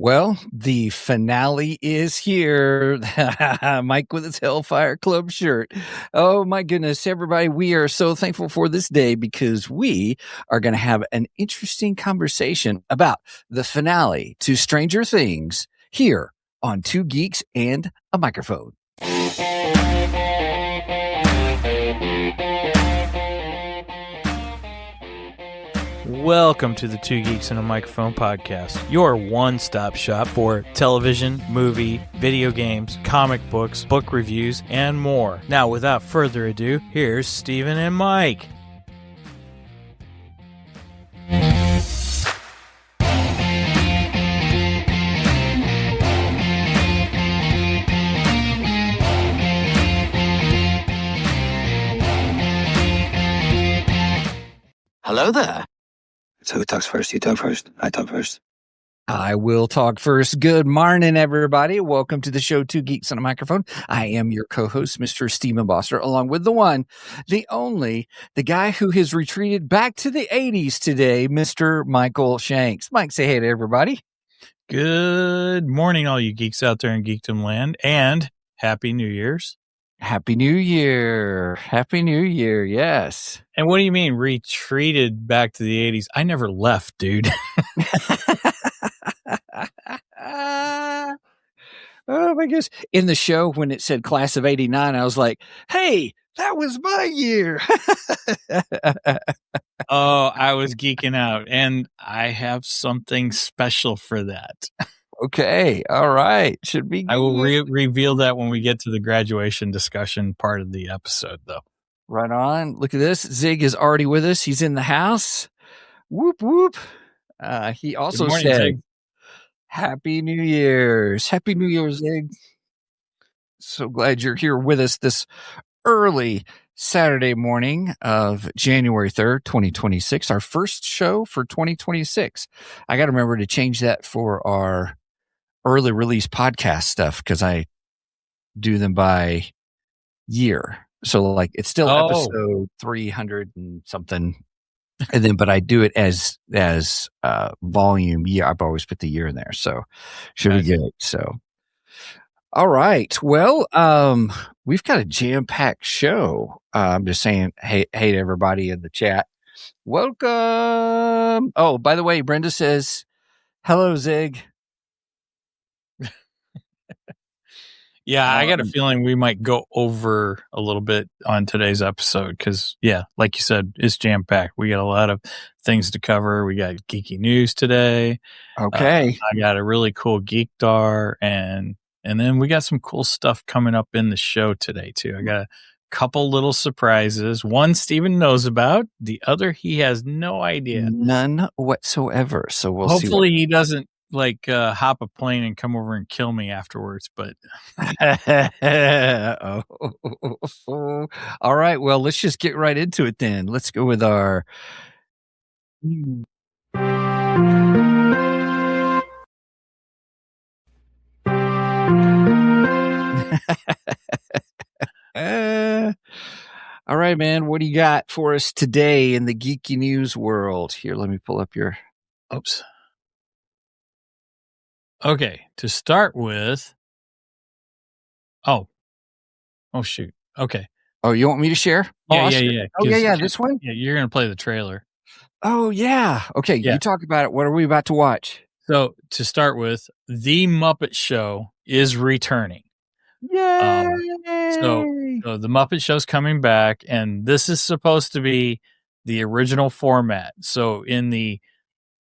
Well, the finale is here. Mike with his Hellfire Club shirt. Oh my goodness, everybody. We are so thankful for this day because we are going to have an interesting conversation about the finale to Stranger Things here on Two Geeks and a Microphone. Welcome to the Two Geeks and a Microphone podcast, your one-stop shop for television, movie, video games, comic books, book reviews, and more. Now, without further ado, here's Steven and Mike. Hello there. So who talks first? You talk first? I talk first. I will talk first. Good morning, everybody. Welcome to the show, Two Geeks on a Microphone. I am your co-host, Mr. Stephen Bosser, along with the one, the only, the guy who has retreated back to the 80s today, Mr. Michael Shanks. Mike, say hey to everybody. Good morning, all you geeks out there in Geekdom Land, and Happy New Year's. Happy New Year. Happy New Year, yes. And what do you mean retreated back to the 80s? I never left, dude. Oh my goodness. In the show, when it said class of 89, I was like, hey, that was my year. Oh, I was geeking out, and I have something special for that. Okay. All right. Should be good. I will reveal that when we get to the graduation discussion part of the episode, though. Right on. Look at this. Zig is already with us. He's in the house. Whoop, whoop. He also said, Zig. Happy New Year's. Happy New Year's, Zig. So glad you're here with us this early Saturday morning of January 3rd, 2026, our first show for 2026. I got to remember to change that for our early release podcast stuff because I do them by year. So like it's still episode 300 and something. And then, but I do it as volume. Yeah, I've always put the year in there. So should be good. So, all right. Well, we've got a jam-packed show. I'm just saying, hey to everybody in the chat. Welcome. Oh, by the way, Brenda says, hello, Zig. Yeah, I got a feeling we might go over a little bit on today's episode because, yeah, like you said, it's jam-packed. We got a lot of things to cover. We got geeky news today. Okay. I got a really cool Geekdar, and then we got some cool stuff coming up in the show today, too. I got a couple little surprises. One Steven knows about. The other he has no idea. None whatsoever. So we'll see. Hopefully he doesn't hop a plane and come over and kill me afterwards, but all right, well, let's just get right into it then. Let's go with our all right, man, what do you got for us today in the geeky news world? Here, let me pull up your Okay, to start with, oh shoot. Okay. Oh, you want me to share? Yeah. Oh, yeah. This one? Yeah, you're going to play the trailer. Oh, yeah. Okay, You talk about it. What are we about to watch? So, to start with, The Muppet Show is returning. Yay! So The Muppet Show's coming back, and this is supposed to be the original format. So, in the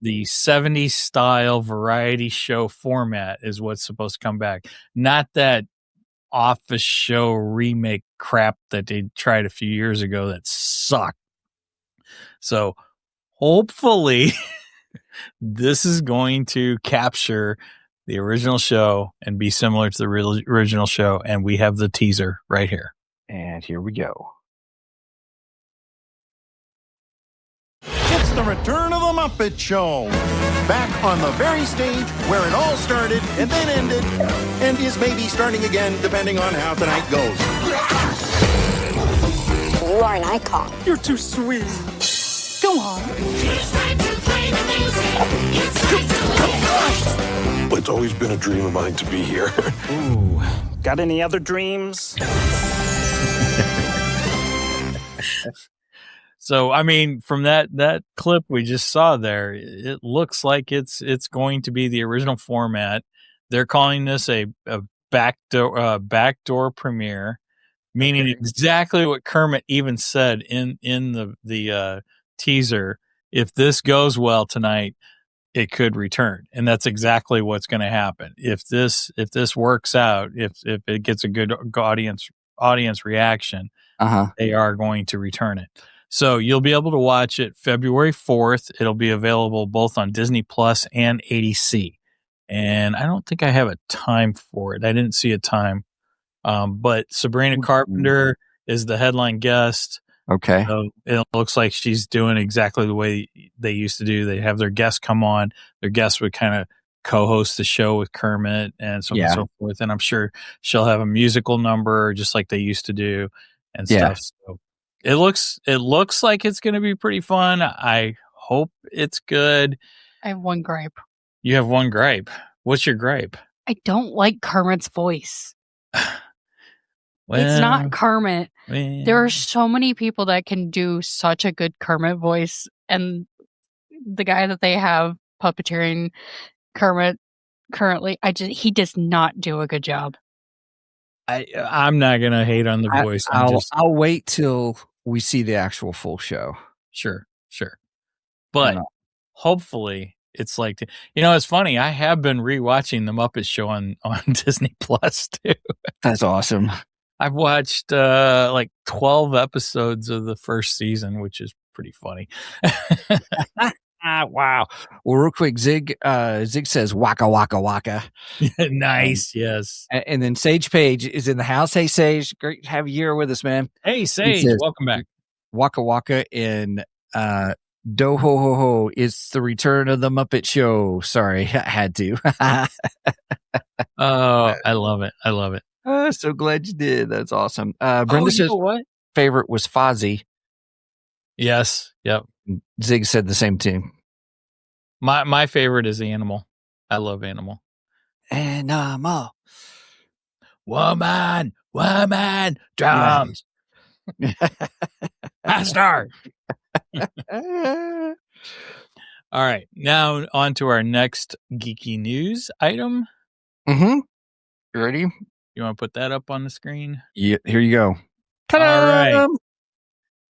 70s style variety show format is what's supposed to come back. Not that office show remake crap that they tried a few years ago that sucked. So hopefully this is going to capture the original show and be similar to the original show. And we have the teaser right here. And here we go. It's the return of the Muppet Show. Back on the very stage where it all started and then ended and is maybe starting again depending on how tonight goes. You are an icon. You're too sweet. Go on. It's time to play the music. It's time to play the It's always been a dream of mine to be here. Ooh, got any other dreams? So, I mean, from that clip we just saw there, it looks like it's going to be the original format. They're calling this a backdoor premiere, meaning exactly what Kermit even said in the teaser. If this goes well tonight, it could return, and that's exactly what's going to happen. If this works out, if it gets a good audience reaction, they are going to return it. So you'll be able to watch it February 4th. It'll be available both on Disney Plus and ADC. And I don't think I have a time for it. I didn't see a time. But Sabrina Carpenter is the headline guest. Okay. So it looks like she's doing exactly the way they used to do. They have their guests come on. Their guests would kind of co-host the show with Kermit and so on and so forth. And I'm sure she'll have a musical number just like they used to do and stuff. So it looks like it's going to be pretty fun. I hope it's good. I have one gripe. You have one gripe. What's your gripe? I don't like Kermit's voice. Well, it's not Kermit. well. There are so many people that can do such a good Kermit voice, and the guy that they have puppeteering Kermit currently, he does not do a good job. I'm not gonna hate on the voice. I'll wait till we see the actual full show. Sure. But hopefully it's like, it's funny. I have been rewatching the Muppet Show on Disney Plus too. That's awesome. I've watched like 12 episodes of the first season, which is pretty funny. Wow. Well, real quick, Zig says waka waka waka. Nice, yes. And then Sage Page is in the house. Hey, Sage, great to have you here with us, man. Hey, Sage, welcome back. Waka waka in Do ho ho ho. It's the return of the Muppet Show. Sorry, I had to. Oh, I love it. So glad you did. That's awesome. Brenda says what? Favorite was Fozzie. Yes. Yep. Zig said the same thing. My favorite is Animal. I love Animal. Animal. Woman, drums. Master. All right. Now on to our next geeky news item. Mm-hmm. You ready? You want to put that up on the screen? Yeah, here you go. Ta-da! All right.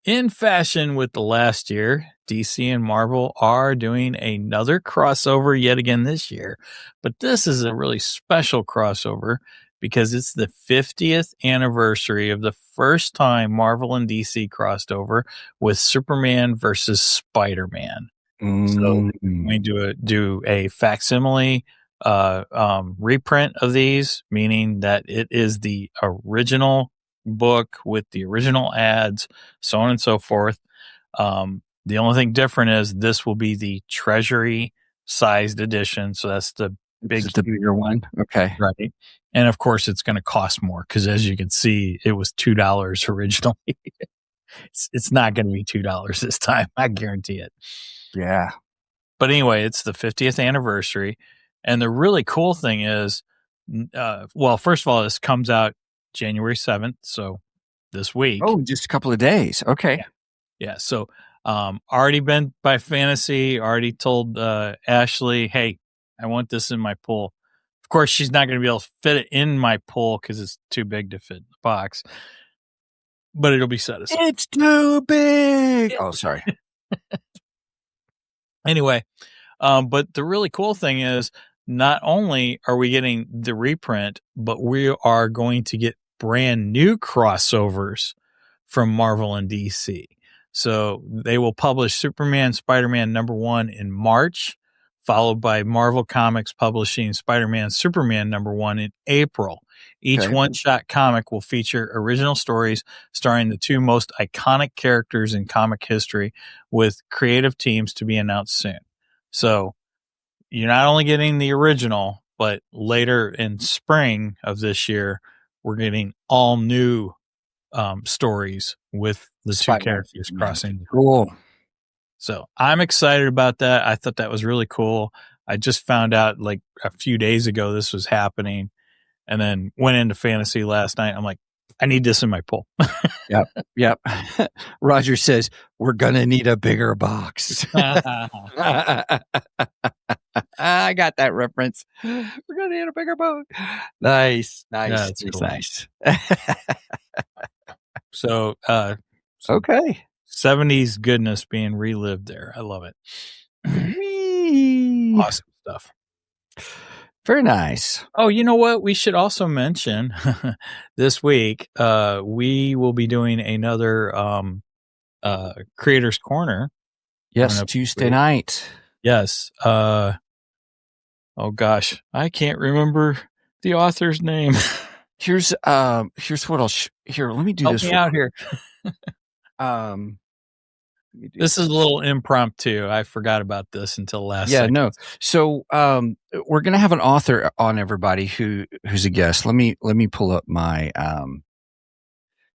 In fashion with the last year, DC and Marvel are doing another crossover yet again this year. But this is a really special crossover because it's the 50th anniversary of the first time Marvel and DC crossed over with Superman versus Spider-Man. So we do a facsimile reprint of these, meaning that it is the original book with the original ads, so on and so forth. The only thing different is this will be the Treasury sized edition. So that's the bigger one. Okay. Right. And of course it's going to cost more because as you can see, it was $2 originally. It's not going to be $2 this time. I guarantee it. Yeah. But anyway, it's the 50th anniversary. And the really cool thing is, first of all, this comes out January 7th. So this week. Oh, just a couple of days. Okay. Yeah. So, already been by Fantasy, already told, Ashley, hey, I want this in my pool. Of course, she's not going to be able to fit it in my pool because it's too big to fit in the box, but it'll be set aside. It's too big. Oh, sorry. Anyway, but the really cool thing is not only are we getting the reprint, but we are going to get brand new crossovers from Marvel and DC. So they will publish Superman, Spider-Man #1 in March, followed by Marvel Comics publishing Spider-Man, Superman #1 in April. Each one-shot comic will feature original stories starring the two most iconic characters in comic history with creative teams to be announced soon. So you're not only getting the original, but later in spring of this year, we're getting all new stories with the two characters crossing. Cool. So I'm excited about that. I thought that was really cool. I just found out like a few days ago this was happening, and then went into fantasy last night. I'm like, I need this in my pool. Yep. Roger says, we're going to need a bigger box. I got that reference. We're going to need a bigger boat. Nice. Cool. Nice. So, Okay. 70s goodness being relived there. I love it. Awesome stuff. Very nice. Oh, you know what? We should also mention this week, we will be doing another Creator's Corner. Yes, Tuesday night. Yes. Oh gosh, I can't remember the author's name. Here's what I'll here. Let me do Help this me out here. This is a little impromptu. I forgot about this until last. Yeah, second. no. So we're gonna have an author on, everybody who's a guest. Let me pull up my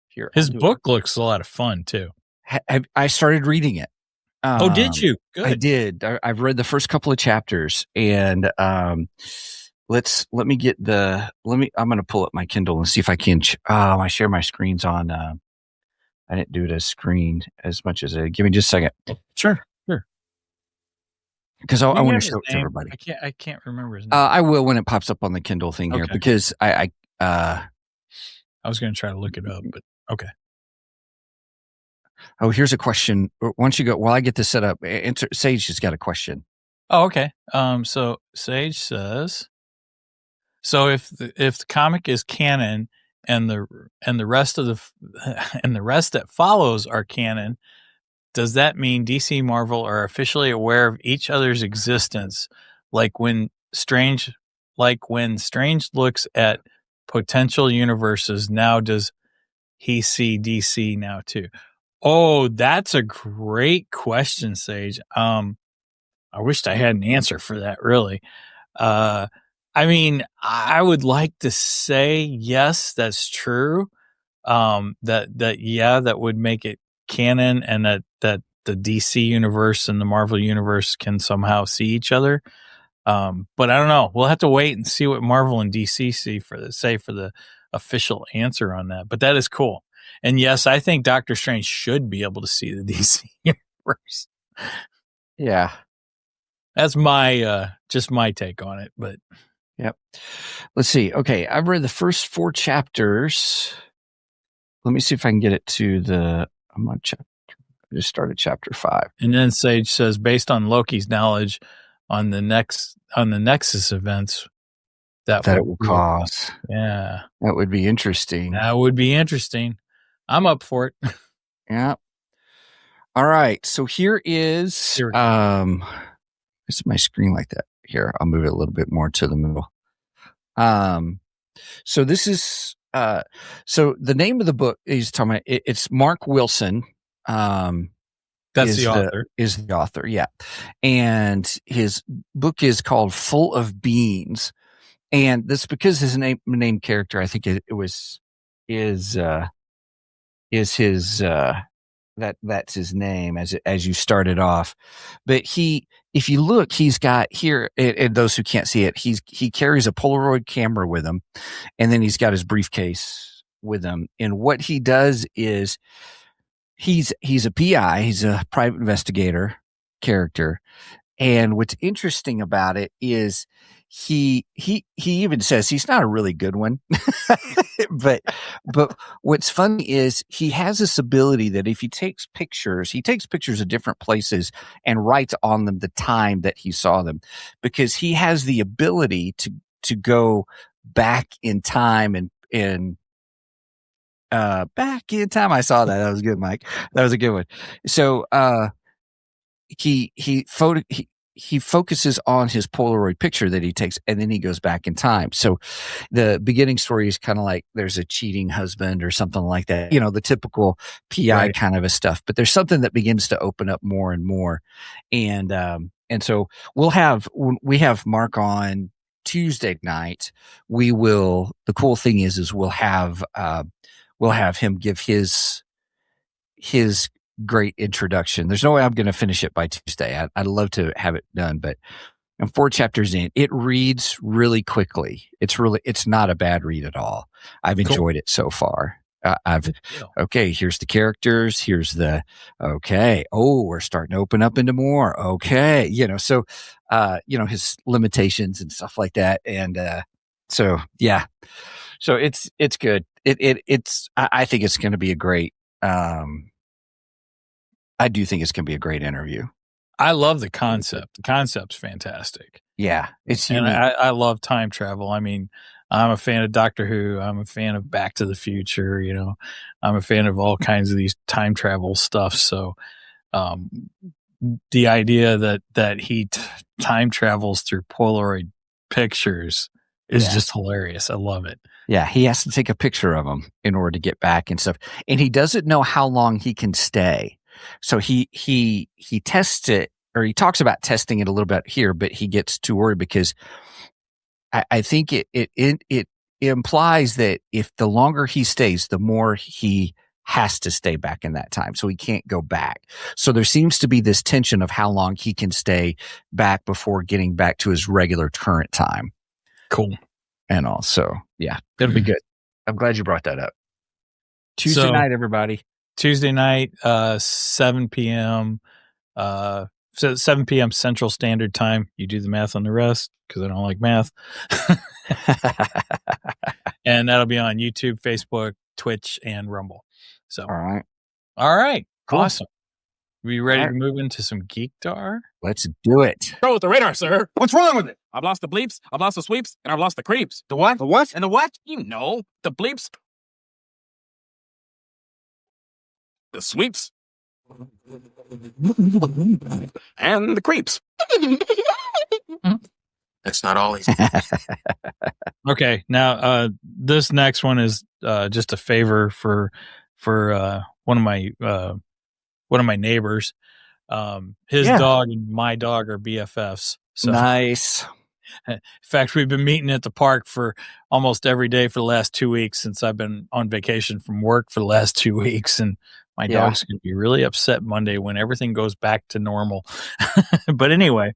here. His book looks a lot of fun too. I started reading it. Oh, did you? Good. I did. I've read the first couple of chapters, and let me get the I'm gonna pull up my Kindle and see if I can. I share my screens on. I didn't do it as screen as much as give me just a second. Sure. Because I want to show it to everybody. I can't remember his name. I will when it pops up on the Kindle thing here, because I was going to try to look it up, but okay. Oh, here's a question. Once you go, while I get this set up, Sage has got a question. Oh, okay. So Sage says, so if the comic is canon and the rest of the rest that follows are canon, does that mean DC Marvel are officially aware of each other's existence? Like when Strange looks at potential universes, now does he see DC now too? Oh, that's a great question, Sage. I wished I had an answer for that, really. I mean, I would like to say yes, that's true. That would make it canon, and that the DC universe and the Marvel universe can somehow see each other. But I don't know. We'll have to wait and see what Marvel and DC see for the official answer on that. But that is cool. And yes, I think Doctor Strange should be able to see the DC universe. Yeah. That's my just my take on it, but yep. Let's see. Okay, I've read the first 4 chapters. Let me see if I can get it to I'm on chapter. I just started chapter 5. And then Sage says, based on Loki's knowledge on the Nexus events, that it will cause. Yeah. That would be interesting. That would be interesting. I'm up for it. Yeah. All right. So here is it's my screen like that. Here, I'll move it a little bit more to the middle. So this is so the name of the book he's talking about, it's Mark Wilson. That's the author. Is the author, yeah. And his book is called Full of Beans. And that's because his name character, I think is his that's his name as you started off. But if you look, he's got here, and those who can't see it, he carries a Polaroid camera with him, and then he's got his briefcase with him. And what he does is he's a PI, he's a private investigator character. And what's interesting about it is he even says he's not a really good one, but what's funny is he has this ability that if he takes pictures of different places and writes on them the time that he saw them, because he has the ability to go back in time and back in time. I saw that. That was good, Mike. That was a good one. So, he focuses on his Polaroid picture that he takes, and then he goes back in time. So the beginning story is kind of like there's a cheating husband or something like that, the typical PI kind of a stuff, but there's something that begins to open up more and more. And so when we have Mark on Tuesday night, the cool thing is we'll have him give his great introduction. There's no way I'm going to finish it by Tuesday. I'd love to have it done, but and 4 chapters in. It reads really quickly. It's not a bad read at all. I've enjoyed it so far. Here's the characters. Here's we're starting to open up into more. Okay. His limitations and stuff like that. And, so it's good. I think it's going to be a great, I do think it's going to be a great interview. I love the concept. The concept's fantastic. Yeah. It's and unique. I love time travel. I mean, I'm a fan of Doctor Who. I'm a fan of Back to the Future. I'm a fan of all kinds of these time travel stuff. So, the idea that he time travels through Polaroid pictures is just hilarious. I love it. Yeah, he has to take a picture of them in order to get back and stuff, and he doesn't know how long he can stay. So he tests it, or he talks about testing it a little bit here, but he gets too worried because I think it implies that if the longer he stays, the more he has to stay back in that time. So he can't go back. So there seems to be this tension of how long he can stay back before getting back to his regular current time. Cool. And also, yeah, it'll be good. I'm glad you brought that up. Tuesday night, everybody. Tuesday night, 7 p.m. So 7 p.m. Central Standard Time. You do the math on the rest because I don't like math. And that'll be on YouTube, Facebook, Twitch, and Rumble. So, all right, cool. Awesome. We ready to move into some Geekdar? Let's do it. Go with the radar, sir. What's wrong with it? I've lost the bleeps, I've lost the sweeps, and I've lost the creeps. The what? The what? And the what? You know, the bleeps, the sweeps, and the creeps. That's not all he's. Okay, now this next one is just a favor for one of my neighbors. His dog and my dog are BFFs. So, nice. In fact, we've been meeting at the park for almost every day for the last 2 weeks since I've been on vacation from work for the last 2 weeks, and my dog's going to be really upset Monday when everything goes back to normal. But anyway,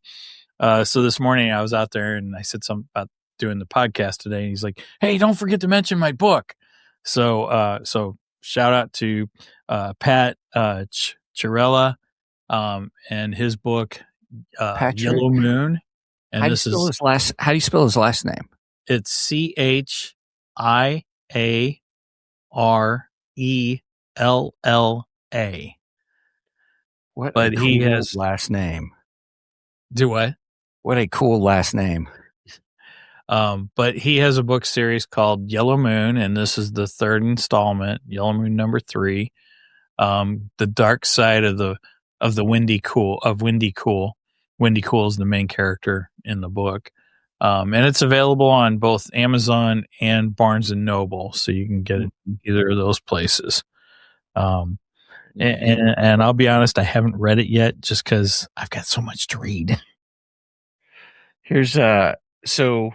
so this morning I was out there and I said something about doing the podcast today, and he's like, "Hey, don't forget to mention my book." So shout out to Pat Chirella and his book Yellow Moon. And how do you spell his last name? It's CHIARELLA. But he has last name. Do what? What a cool last name. But he has a book series called Yellow Moon, and this is the third installment, Yellow Moon number 3. The dark side of the Windy Cool. Windy Cool is the main character in the book. And it's available on both Amazon and Barnes and Noble, so you can get it in either of those places. And I'll be honest, I haven't read it yet just because I've got so much to read. Here's I see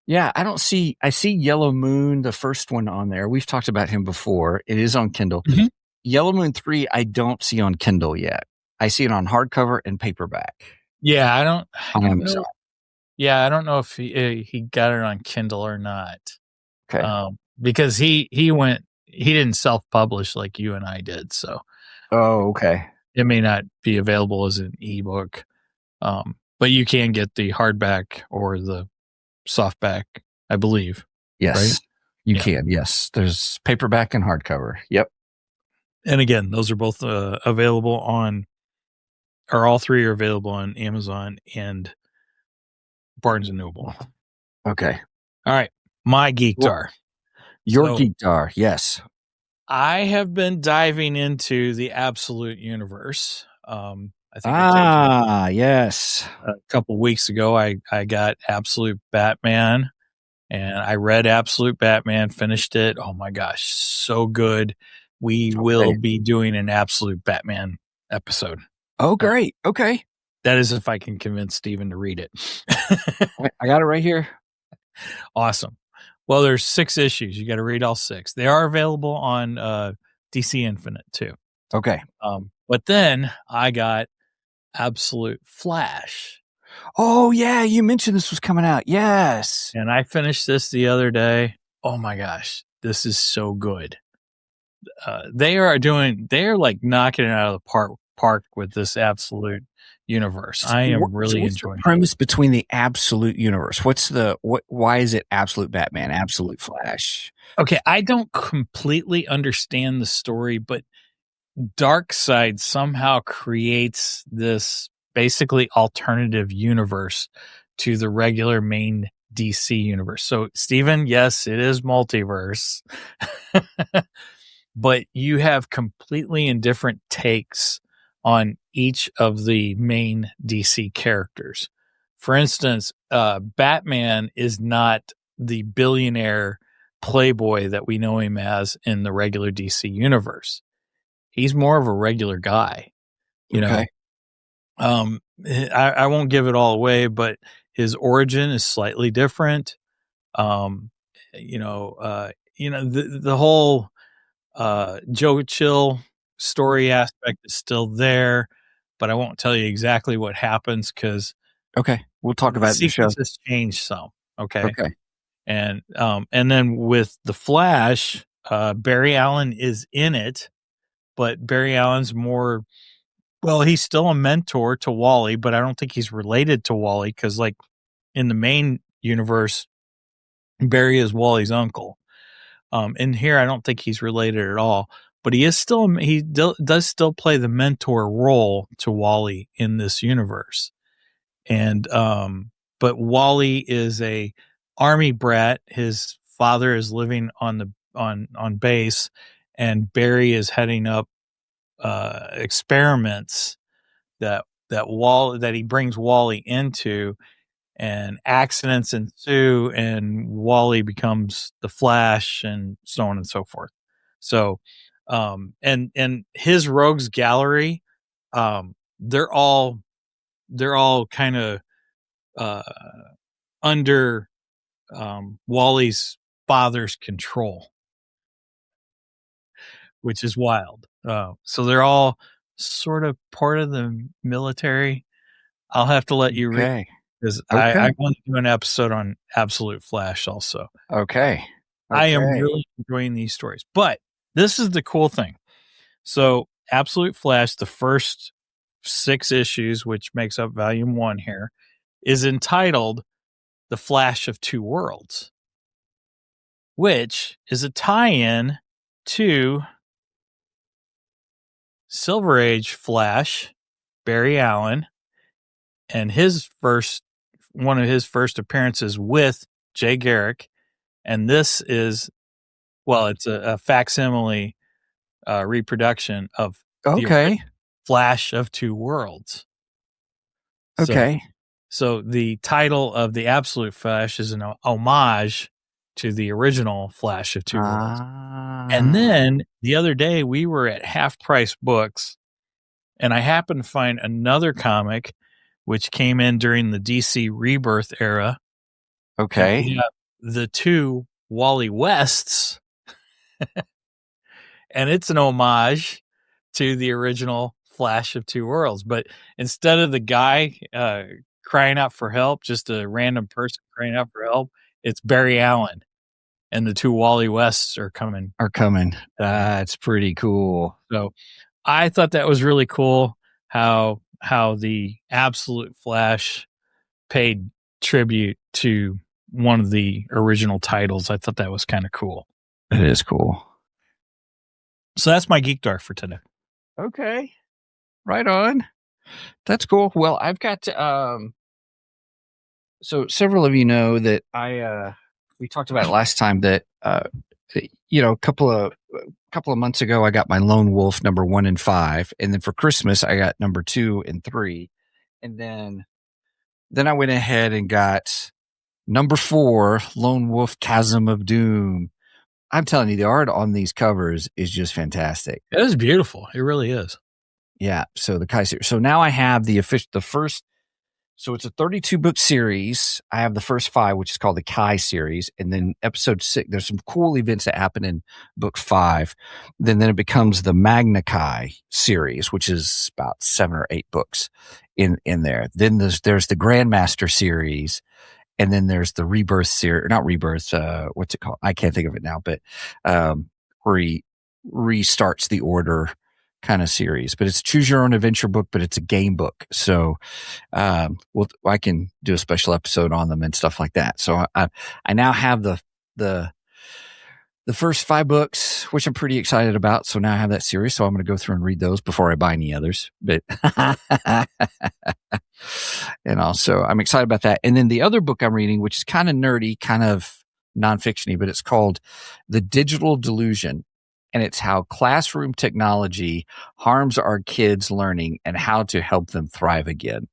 Yellow Moon, the first one on there. We've talked about him before. It is on Kindle. Mm-hmm. Yellow Moon 3, I don't see on Kindle yet. I see it on hardcover and paperback. Yeah, I don't know. Yeah, I don't know if he got it on Kindle or not. Okay. Because he didn't self-publish like you and I did, so. Oh, okay. It may not be available as an ebook, but you can get the hardback or the softback, I believe. Yes, right? You can. Yes, there's paperback and hardcover. Yep. And again, those are both available on, or all three are available on Amazon and Barnes and Noble. Okay. All right. My Geekdar. Your Geekdar, yes. I have been diving into the Absolute Universe. I think yes. A couple weeks ago, I got Absolute Batman, and I read Absolute Batman, finished it. Oh my gosh, so good. We will be doing an Absolute Batman episode. Oh, great. Okay. That is if I can convince Steven to read it. I got it right here. Awesome. Well, there's 6 issues. You got to read all 6. They are available on DC Infinite too. Okay. But then I got Absolute Flash. Oh yeah, you mentioned this was coming out. Yes. And I finished this the other day. Oh my gosh, this is so good. They're like knocking it out of the park with this absolute universe. I am really what's enjoying the premise between the absolute universe. Why is it absolute Batman, absolute Flash? Okay, I don't completely understand the story, but Darkseid somehow creates this basically alternative universe to the regular main DC universe. So, Steven, yes, it is multiverse, but you have completely indifferent takes on each of the main DC characters. For instance, Batman is not the billionaire playboy that we know him as in the regular DC universe. He's more of a regular guy, you know. I won't give it all away, but his origin is slightly different. The whole Joe Chill story aspect is still there, but I won't tell you exactly what happens because Okay, we'll talk about the show. sequences change some. Okay. And then with the Flash, Barry Allen is in it, but Barry Allen's more. Well, he's still a mentor to Wally, but I don't think he's related to Wally because, like, in the main universe, Barry is Wally's uncle. In here, I don't think he's related at all, but he is still does still play the mentor role to Wally in this universe. And but Wally is a army brat. His father is living on base, and Barry is heading up experiments that he brings Wally into, and accidents ensue, and Wally becomes the Flash, and so on and so forth. So, and his rogues gallery, they're all kind of under Wally's father's control, which is wild. So they're all sort of part of the military. I'll have to let you read because I want to do an episode on Absolute Flash also. Okay. I am really enjoying these stories, but this is the cool thing. So Absolute Flash, the first 6 issues, which makes up volume 1 here, is entitled The Flash of Two Worlds, which is a tie-in to Silver Age Flash, Barry Allen, and one of his first appearances with Jay Garrick. And this is, well, it's a facsimile reproduction of the Flash of Two Worlds. Okay. So the title of the Absolute Flash is an homage to the original Flash of Two Worlds. And then the other day we were at Half Price Books, and I happened to find another comic which came in during the DC Rebirth era. Okay. We have the 2 Wally Wests, and it's an homage to the original Flash of Two Worlds. But instead of the guy crying out for help, just a random person crying out for help, it's Barry Allen, and the 2 Wally Wests are coming. That's pretty cool. So I thought that was really cool how the Absolute Flash paid tribute to one of the original titles. I thought that was kind of cool. It is cool. So that's my Geek Dark for today. Okay. Right on. That's cool. Well, I've got so several of you know that we talked about it last time that a couple of months ago I got my Lone Wolf number 1 and 5, and then for Christmas I got number 2 and 3, and then I went ahead and got number 4, Lone Wolf Chasm of Doom. I'm telling you, the art on these covers is just fantastic. It is beautiful. It really is. Yeah. So the Kai series. So now I have the first. So it's a 32 book series. I have the first 5, which is called the Kai series, and then episode 6. There's some cool events that happen in book 5. Then it becomes the Magna Kai series, which is about 7 or 8 books, in there. Then there's the Grandmaster series, and then there's the Rebirth series, not Rebirth. What's it called? I can't think of it now, but where he restarts the order kind of series. But it's choose your own adventure book, but it's a game book. So I can do a special episode on them and stuff like that. So I now have the first 5 books, which I'm pretty excited about. So now I have that series. So I'm going to go through and read those before I buy any others. But and also I'm excited about that. And then the other book I'm reading, which is kind of nerdy, kind of nonfiction-y, but it's called The Digital Delusion. And it's how classroom technology harms our kids' learning and how to help them thrive again.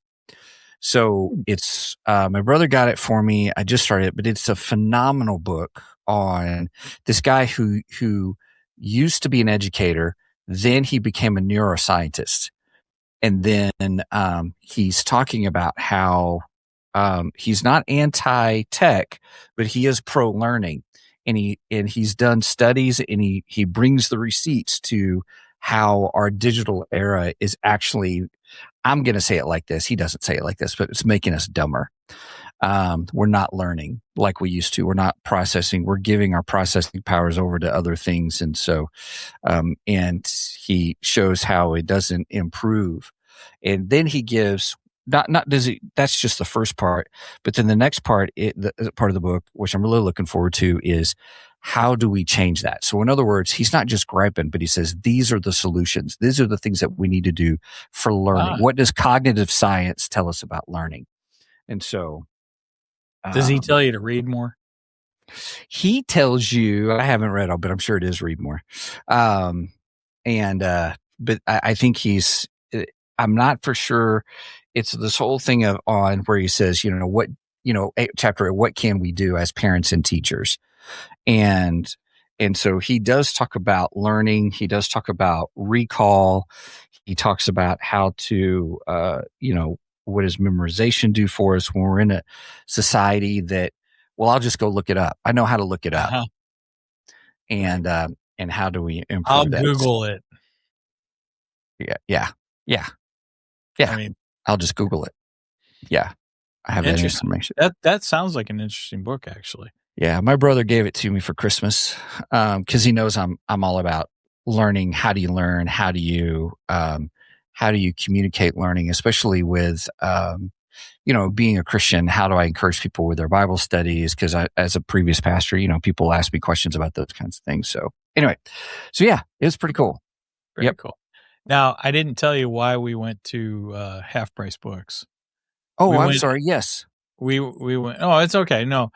So it's my brother got it for me. I just started it, but it's a phenomenal book on this guy who used to be an educator. Then he became a neuroscientist. And then he's talking about how he's not anti-tech, but he is pro-learning. And he's done studies, and he brings the receipts to how our digital era is actually, I'm going to say it like this. He doesn't say it like this, but it's making us dumber. We're not learning like we used to. We're not processing. We're giving our processing powers over to other things. And so, and he shows how it doesn't improve. And then he gives, that's just the first part, but then the next part, the part of the book, which I'm really looking forward to, is how do we change that? So in other words, he's not just griping, but he says, these are the solutions. These are the things that we need to do for learning. What does cognitive science tell us about learning? And so, does he tell you to read more? He tells you, I haven't read all, but I'm sure it is read more. But I think I'm not for sure. It's this whole thing on where he says, chapter, what can we do as parents and teachers? And so he does talk about learning. He does talk about recall. He talks about how to, what does memorization do for us when we're in a society that, well, I'll just go look it up. I know how to look it up. Uh-huh. And how do we improve I'll that? Google it. Yeah. I mean, I'll just Google it. Yeah. I have that information. That sounds like an interesting book, actually. Yeah. My brother gave it to me for Christmas. Cause he knows I'm all about learning. How do you learn? How do you communicate learning, especially with, being a Christian? How do I encourage people with their Bible studies? Cause as a previous pastor, people ask me questions about those kinds of things. So anyway, it was pretty cool. Very cool. Now, I didn't tell you why we went to Half Price Books. Oh, I'm sorry. Yes. We went. Oh, it's okay. No,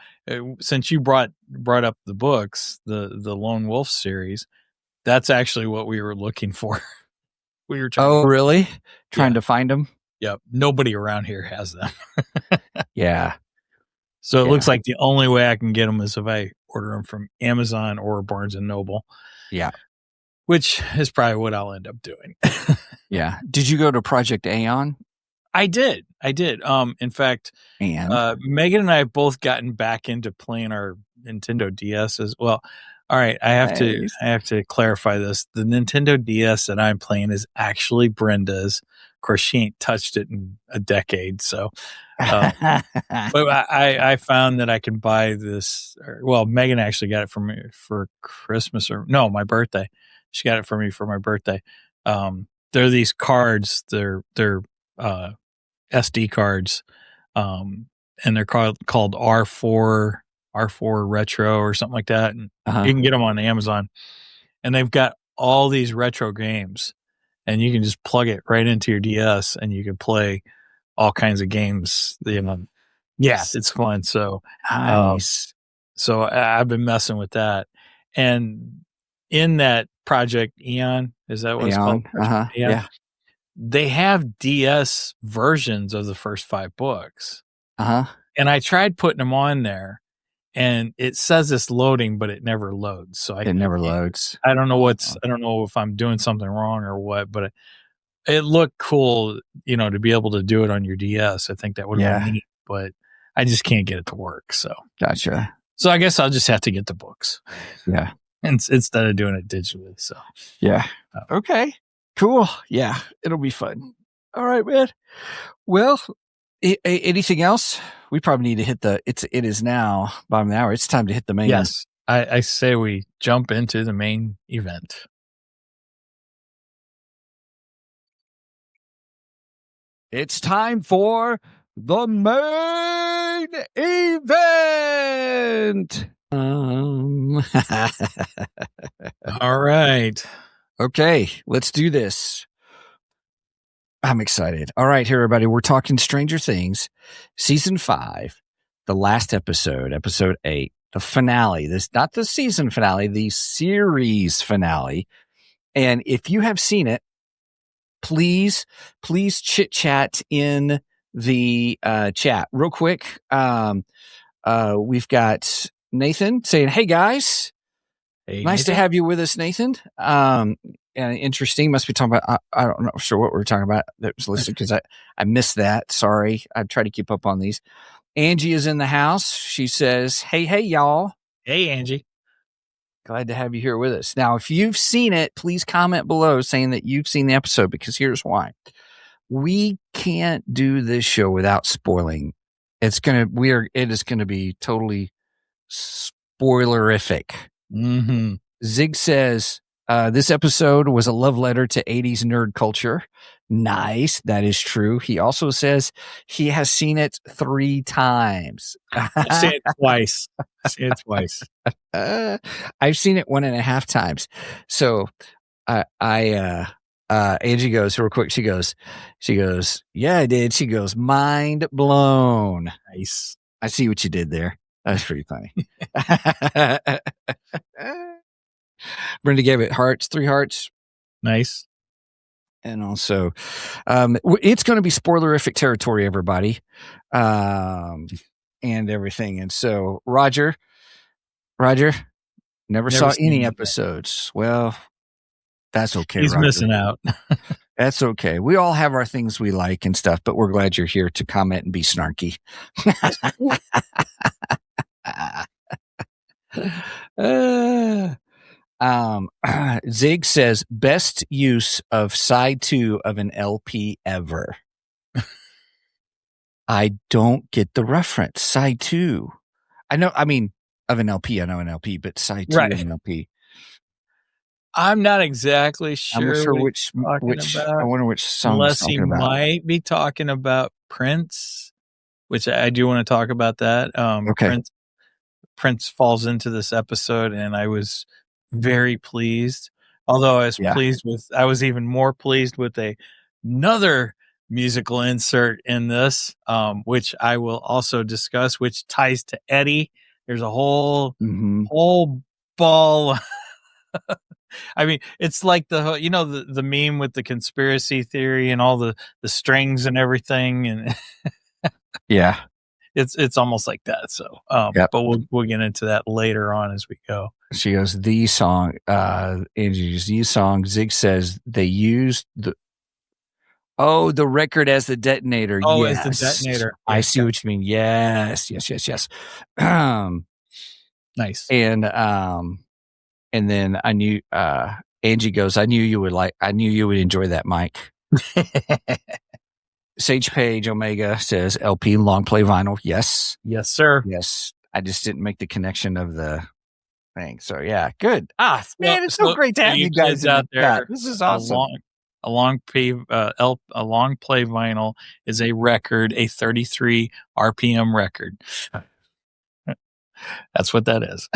since you brought up the books, the Lone Wolf series, that's actually what we were looking for. We were trying. Oh, really? Trying to find them? Yep. Nobody around here has them. Yeah. So it looks like the only way I can get them is if I order them from Amazon or Barnes and Noble. Yeah. Which is probably what I'll end up doing. Yeah. Did you go to Project Aeon? I did. In fact, Megan and I have both gotten back into playing our Nintendo DS as well. All right, I have to clarify this. The Nintendo DS that I'm playing is actually Brenda's. Of course, she ain't touched it in a decade. So, but I found that I can buy this. Well, Megan actually got it for me for Christmas, my birthday. She got it for me for my birthday. They're these cards. They're SD cards, and they're called R4 Retro or something like that. And you can get them on Amazon, and they've got all these retro games, and you can just plug it right into your DS, and you can play all kinds of games. It's fun. So nice. So I've been messing with that, and in that Project Aeon, is that what it's called? Eon. Yeah. They have DS versions of the first 5 books. And I tried putting them on there, and it says it's loading, but it never loads. So it never loads. I don't know I don't know if I'm doing something wrong or what, but it looked cool, to be able to do it on your DS. I think that would be neat, but I just can't get it to work. So gotcha. So I guess I'll just have to get the books. Yeah. Instead of doing it digitally. So yeah. Okay. Cool. Yeah. It'll be fun. All right, man. Well, anything else? We probably need to hit it is now bottom of the hour. It's time to hit the main. Yes. I say we jump into the main event. It's time for the main event. All right. Okay, let's do this. I'm excited. All right, here, everybody. We're talking Stranger Things, season 5, the last episode, episode 8, the finale. This not the season finale, the series finale. And if you have seen it, please chit chat in the chat real quick. We've got Nathan saying, "Hey guys, Hey, nice to Nathan. have you with us, Nathan." And interesting. Must be talking about. I don't know sure what we're talking about. That was listening because I missed that. Sorry, I try to keep up on these. Angie is in the house. She says, "Hey, y'all." Hey, Angie. Glad to have you here with us. Now, if you've seen it, please comment below saying that you've seen the episode, because here's why. We can't do this show without spoiling. It is going to be totally spoilerific. Mm-hmm. Zig says, this episode was a love letter to 80s nerd culture. Nice. That is true. He also says he has seen it 3 times. I've seen it twice. Angie goes 1.5 times. So Angie goes real quick. She goes, yeah, I did. She goes, mind blown. Nice. I see what you did there. That's pretty funny. Brenda gave it 3 hearts. Nice. And also, it's going to be spoilerific territory, everybody, and everything. And so, Roger, never saw any episodes. Well, that's okay. He's Roger. missing out. That's okay. We all have our things we like and stuff, but we're glad you're here to comment and be snarky. Zig says, best use of side 2 of an LP ever. I don't get the reference. Side 2. I know, I mean, of an LP, I know an LP, but side 2 of an LP. I'm not exactly sure. I'm not sure which about, I wonder which song unless he's talking about. Might be talking about Prince, which I do want to talk about that. Okay. Prince falls into this episode, and I was very pleased. Although I was even more pleased with another musical insert in this, which I will also discuss, which ties to Eddie. There's a whole ball. I mean, it's like the meme with the conspiracy theory and all the strings and everything, and yeah, it's almost like that. So, but we'll get into that later on as we go. She goes, the song, Angie's the song. Zig says they used the record as the detonator. Oh, yes. as the detonator. I see what you mean. Yes. Nice. And then I knew, Angie goes, I knew you would enjoy that, Mike. Sage Page Omega says LP long play vinyl. Yes. Yes, sir. Yes. I just didn't make the connection of the thing. So yeah, good. Man, it's so great to have you guys out there. This is awesome. A long play vinyl is a record, a 33 RPM record. That's what that is.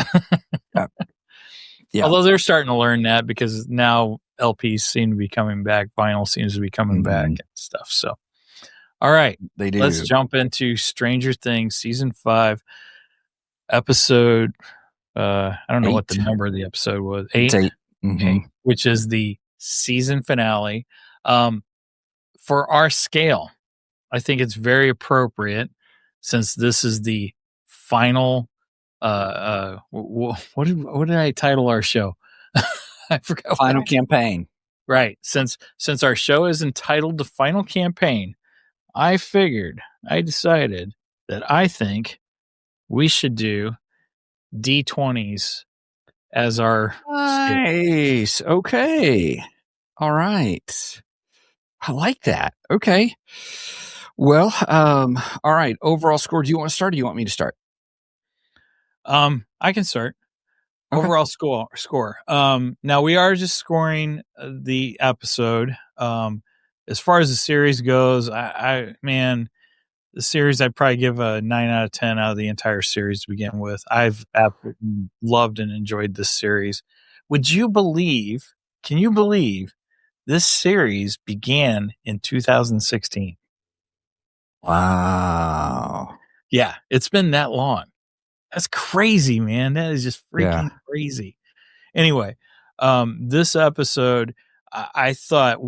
Yeah. Although they're starting to learn that, because now LPs seem to be coming back, vinyl seems to be coming back and stuff. So, all right, they do. Let's jump into Stranger Things season 5, episode. I don't know 8. what the number of the episode was. 8, which is the season finale. For our scale, I think it's very appropriate, since this is the final. What did I title our show? I forgot. Final campaign. Right. Since our show is entitled The Final Campaign, I decided that I think we should do D20s as our nice. Okay. All right. I like that. Okay. Well, all right. Overall score. Do you want to start or do you want me to start? I can start. Okay. Overall score. Now we are just scoring the episode. As far as the series goes, the series I'd probably give a 9 out of 10 out of the entire series to begin with. I've absolutely loved and enjoyed this series. Can you believe this series began in 2016? Wow. Yeah, it's been that long. That's crazy, man. That is just freaking crazy. Anyway, this episode, I thought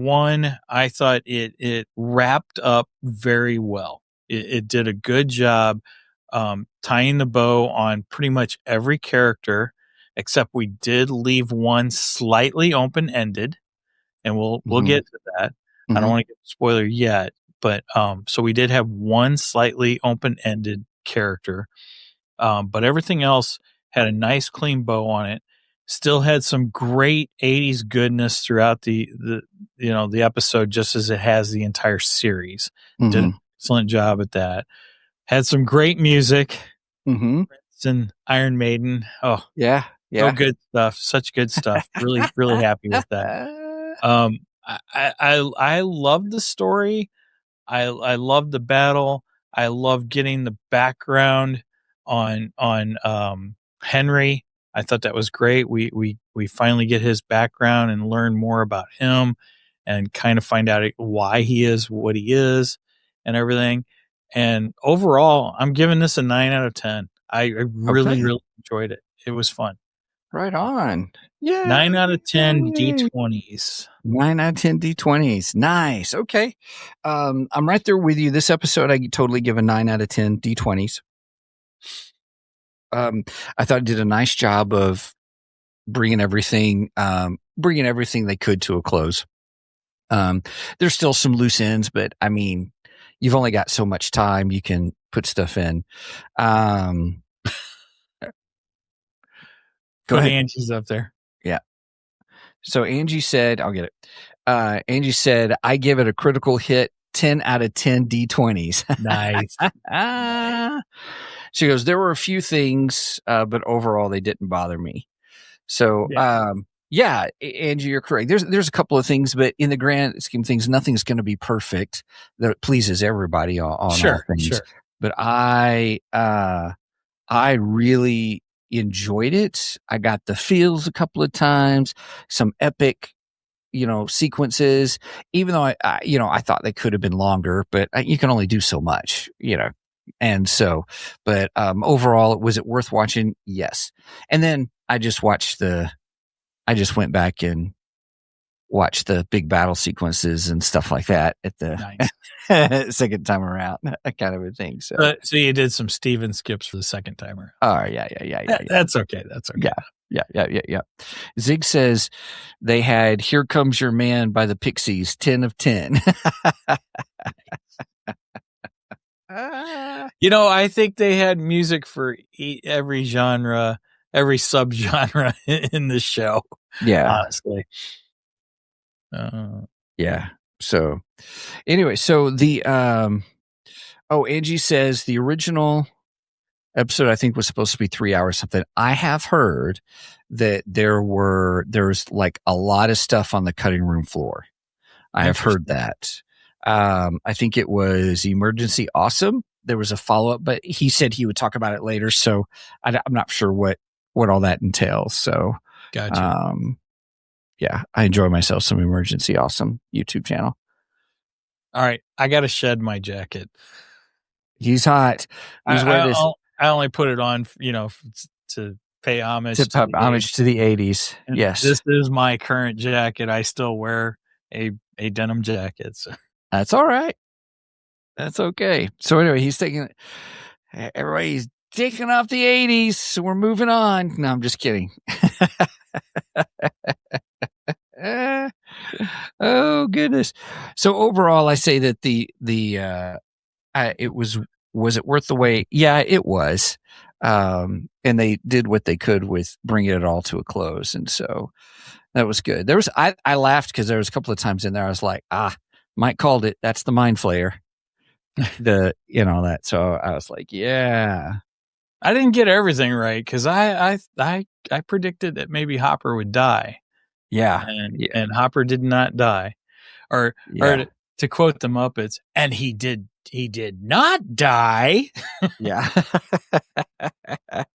it wrapped up very well. It did a good job tying the bow on pretty much every character, except we did leave one slightly open ended, and we'll get to that. I don't want to get a spoiler yet, but so we did have one slightly open ended character. But everything else had a nice clean bow on it. Still had some great 80s goodness throughout the episode, just as it has the entire series. Did an excellent job at that. Had some great music. Prince and Iron Maiden. Oh yeah. So good stuff. Such good stuff. Really, really happy with that. I love the story. I love the battle. I love getting the background on Henry. I thought that was great. We finally get his background and learn more about him and kind of find out why he is what he is and everything. And overall, I'm giving this a 9 out of 10. I really, really enjoyed it. It was fun. Right on. Yeah. 9 out of 10 D20s. 9 out of 10 D20s. Nice. Okay. I'm right there with you. This episode, I totally give a 9 out of 10 D20s. I thought it did a nice job of bringing everything they could to a close. There's still some loose ends, but I mean, you've only got so much time you can put stuff in. Go ahead. Angie's up there. Yeah. So Angie said, I'll get it. Angie said, I give it a critical hit, 10 out of 10 D20s. Nice. She goes, there were a few things, but overall they didn't bother me. So, yeah, Angie, you're correct. There's a couple of things, but in the grand scheme of things, nothing's going to be perfect that pleases everybody on all things. Sure. But I really enjoyed it. I got the feels a couple of times, some epic, sequences, even though I thought they could have been longer, but you can only do so much, And so, but overall, was it worth watching? Yes. And then I just went back and watched the big battle sequences and stuff like that at the second time around, kind of a thing. So you did some Steven skips for the second timer. Oh yeah. That's okay. Yeah. Zig says they had "Here Comes Your Man" by the Pixies, 10 of 10. I think they had music for every genre, every subgenre in the show. Yeah. Honestly. Yeah. So anyway, so the Angie says the original episode I think was supposed to be 3 hours something. I have heard that there's like a lot of stuff on the cutting room floor. I have heard that. I think it was Emergency Awesome. There was a follow-up, but he said he would talk about it later. So I'm not sure what all that entails. So, gotcha. Yeah, I enjoy myself some Emergency Awesome YouTube channel. All right. I got to shed my jacket. He's hot. I only put it on, to pay homage to the 80s. Yes. This is my current jacket. I still wear a denim jacket. So. That's all right. That's okay. So anyway, everybody's taking off the 80s. So we're moving on. No, I'm just kidding. Oh goodness. So overall, I say that it was it worth the wait? Yeah, it was. And they did what they could with bringing it all to a close. And so that was good. I laughed because there was a couple of times in there I was like, Mike called it. That's the mind flayer. That. So I was like, yeah. I didn't get everything right because I predicted that maybe Hopper would die. Yeah. And Hopper did not die. Or to quote the Muppets, and he did not die. Yeah.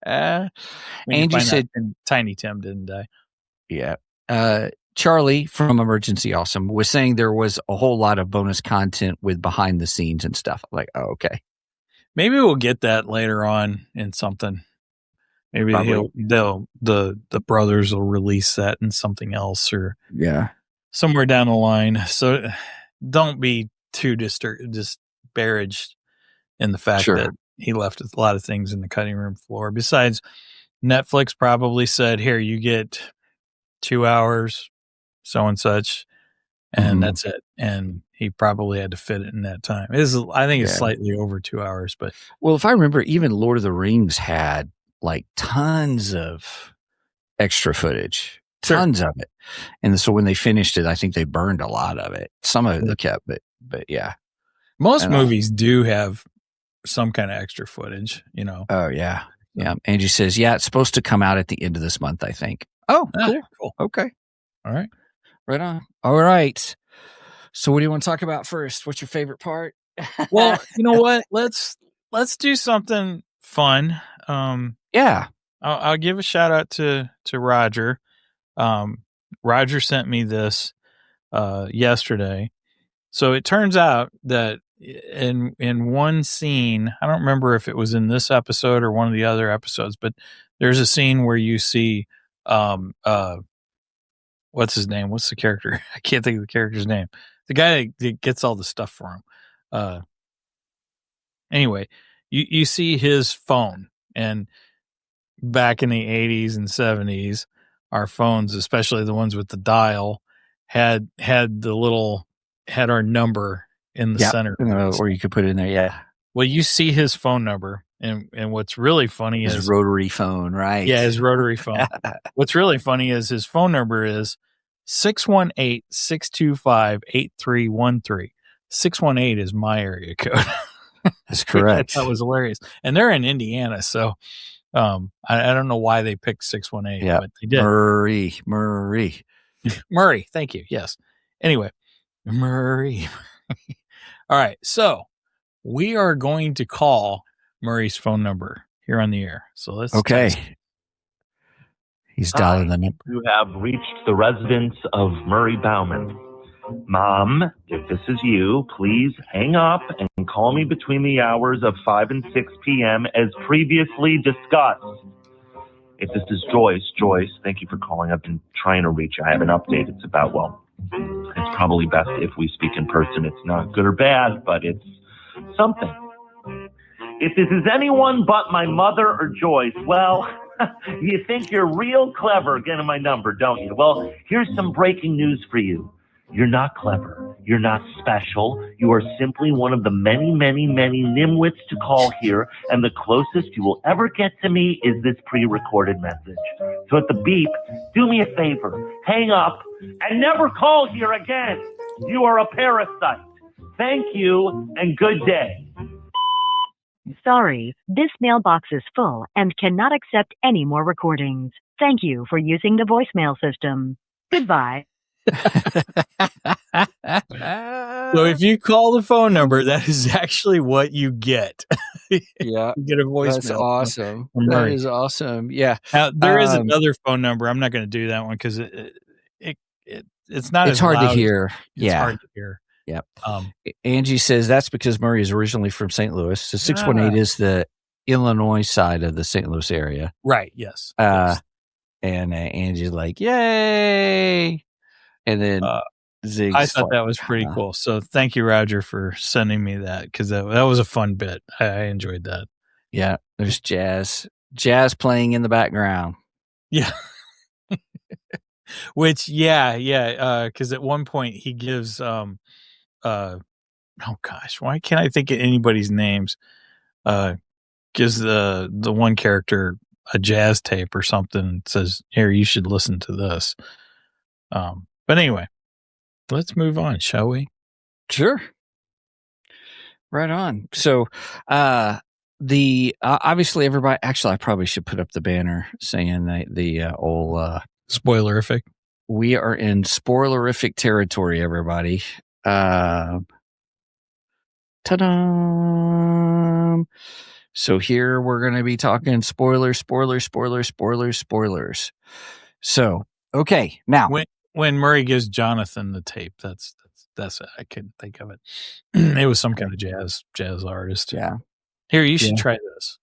Angie said Tiny Tim didn't die. Yeah. Charlie from Emergency Awesome was saying there was a whole lot of bonus content with behind the scenes and stuff. I'm like, oh, okay. Maybe we'll get that later on in something. Maybe the brothers will release that in something else or somewhere down the line. So don't be too disparaged in the fact that he left a lot of things in the cutting room floor. Besides, Netflix probably said, here, you get 2 hours, so and such, and that's it. And he probably had to fit it in that time. I think it's slightly over 2 hours. But well, if I remember, even Lord of the Rings had like tons of extra footage, tons of it. And so when they finished it, I think they burned a lot of it. Some of it they kept, but yeah. Most movies do have some kind of extra footage, Oh, yeah. Yeah. Angie says, yeah, it's supposed to come out at the end of this month, I think. Oh, cool. Okay. All right. Right on. All right. So what do you want to talk about first? What's your favorite part? Well, you know what? Let's do something fun. Yeah. I'll give a shout out to Roger. Roger sent me this yesterday. So it turns out that in one scene, I don't remember if it was in this episode or one of the other episodes, but there's a scene where you see what's his name? What's the character? I can't think of the character's name. The guy that gets all the stuff for him. Anyway, you see his phone, and back in the 80s and 70s, our phones, especially the ones with the dial, had our number in the center. Or you could put it in there, yeah. Well, you see his phone number, and what's really funny is his rotary phone, right? Yeah, his rotary phone. What's really funny is his phone number is 618-625-8313. 618 is my area code. That's correct. That was hilarious. And they're in Indiana, so I don't know why they picked 618, but they did. Murray, thank you. Yes. Anyway, Murray. All right, so we are going to call Murray's phone number here on the air. So let's test. He's dialing the number. You have reached the residence of Murray Bauman. Mom, if this is you, please hang up and call me between the hours of 5 and 6 p.m. as previously discussed. If this is Joyce, thank you for calling. I've been trying to reach you. I have an update. It's about, it's probably best if we speak in person. It's not good or bad, but it's something. If this is anyone but my mother or Joyce, well, you think you're real clever getting my number, don't you? Well, here's some breaking news for you. You're not clever. You're not special. You are simply one of the many, many, many nimwits to call here, and the closest you will ever get to me is this pre-recorded message. So at the beep, do me a favor, hang up, and never call here again. You are a parasite. Thank you, and good day. Sorry, this mailbox is full and cannot accept any more recordings. Thank you for using the voicemail system. Goodbye. So if you call the phone number, that is actually what you get. Yeah. You get a voicemail. That's awesome. That is awesome. Yeah. Now, there is another phone number. I'm not going to do that one because it's not as hard loud to hear. It's hard to hear. Yep. Angie says that's because Murray is originally from St. Louis. So 618 is the Illinois side of the St. Louis area. Right. Yes. And Angie's like, yay. And then Zig's I thought that was pretty cool. So thank you, Roger, for sending me that because that was a fun bit. I enjoyed that. Yeah. There's jazz playing in the background. Yeah. Which, because at one point he gives, oh gosh, why can't I think of anybody's names? Gives the one character a jazz tape or something and says, here, you should listen to this. But anyway, let's move on, shall we? Sure. Right on. So, obviously everybody. Actually, I probably should put up the banner saying the old spoilerific. We are in spoilerific territory, everybody. Ta-da! So here we're going to be talking spoilers. So, okay, now when Murray gives Jonathan the tape, that's it. I couldn't think of it. It was some kind of jazz artist. Yeah. Here, you should try this.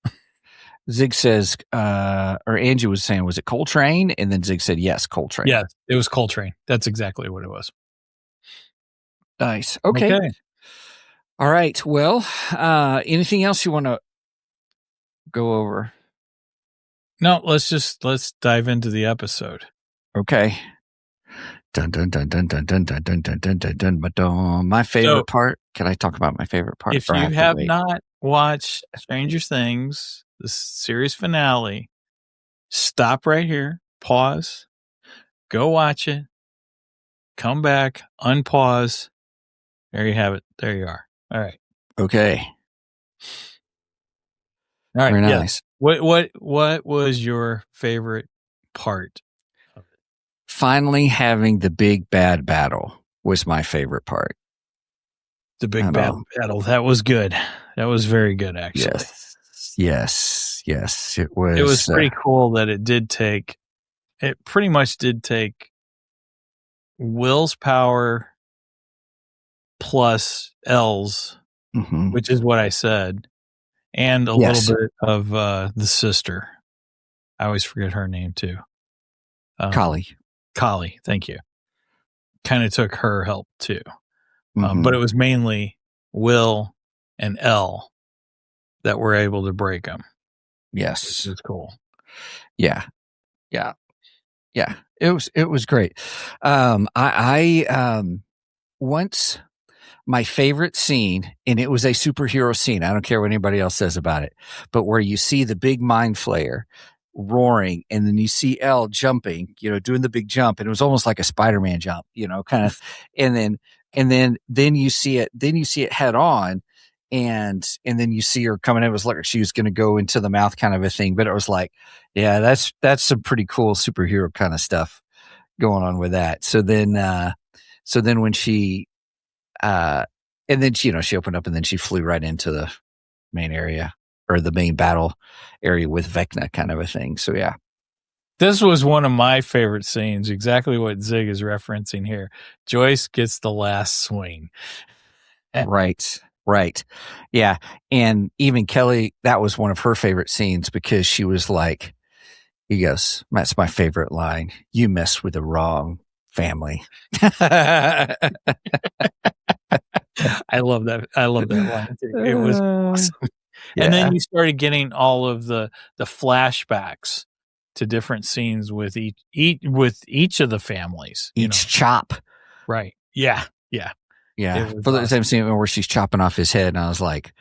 Zig says, or Angie was saying, was it Coltrane? And then Zig said, yes, Coltrane. Yeah, it was Coltrane. That's exactly what it was. Nice. Okay. All right. Well, anything else you want to go over? No, let's dive into the episode. Okay. Dun dun dun dun dun dun dun dun dun dun dun dun dun. My favorite part. Can I talk about my favorite part? If you have not watched Stranger Things, the series finale, stop right here, pause, go watch it, come back, unpause. There you have it. There you are. All right. Okay. All right. Very yes. nice. What was your favorite part? Finally having the big bad battle was my favorite part. The big battle. That was good. That was very good, actually. Yes. It was. It was pretty cool that it pretty much did take Will's power plus L's, which is what I said, and a little bit of the sister. I always forget her name too. Kali, thank you. Kind of took her help too. But it was mainly Will and L that were able to break them. Yes. It was cool. Yeah. It was great. I once my favorite scene, and it was a superhero scene. I don't care what anybody else says about it, but where you see the big mind flayer roaring, and then you see Elle jumping, doing the big jump, and it was almost like a Spider-Man jump, kind of, and then you see it head on, and then you see her coming. It was like she was going to go into the mouth, kind of a thing. But it was like, yeah, that's some pretty cool superhero kind of stuff going on with that. So then when she, and then she opened up, and then she flew right into the main area, or the main battle area with Vecna, kind of a thing. So yeah. This was one of my favorite scenes, exactly what Zig is referencing here. Joyce gets the last swing. Right. Yeah. And even Kelly, that was one of her favorite scenes, because she was like, he goes, that's my favorite line. You mess with the wrong family. I love that. I love that line too. It was awesome. Yeah. And then you started getting all of the flashbacks to different scenes with each of the families. Each chop. Right. Yeah. For the same scene where she's chopping off his head, and I was like,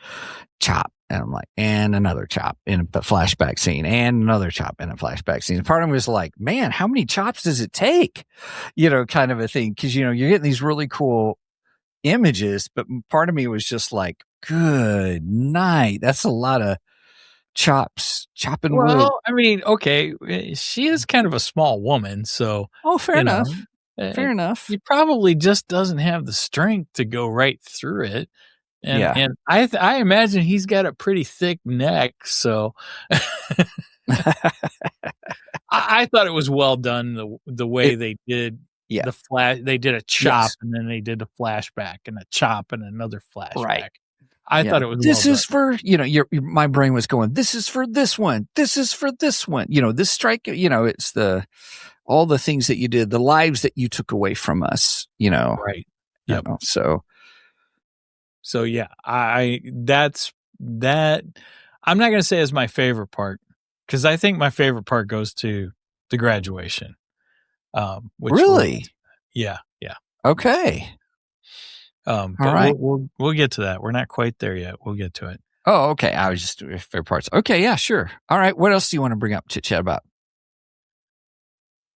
chop. And I'm like, and another chop in a flashback scene, and another chop in a flashback scene. And part of me was like, man, how many chops does it take? Kind of a thing. Because, you're getting these really cool images, but part of me was just like, good night. That's a lot of chopping wood. Well, I mean, okay, she is kind of a small woman, so. Oh, fair enough. Fair enough. He probably just doesn't have the strength to go right through it. And I imagine he's got a pretty thick neck, so I thought it was well done the way they did the flash. They did a chop, and then they did a flashback, and a chop, and another flashback. Right. I thought it was. This is for my brain was going. This is for this one. This is for this one. This strike. It's all the things that you did, the lives that you took away from us. Right. Yep. So yeah, that's that. I'm not going to say is my favorite part, because I think my favorite part goes to the graduation. Which really? Yeah. Okay. All right. We'll get to that. We're not quite there yet. We'll get to it. Oh, okay. I was just doing favorite parts. Okay. Yeah, sure. All right. What else do you want to bring up, chit chat about?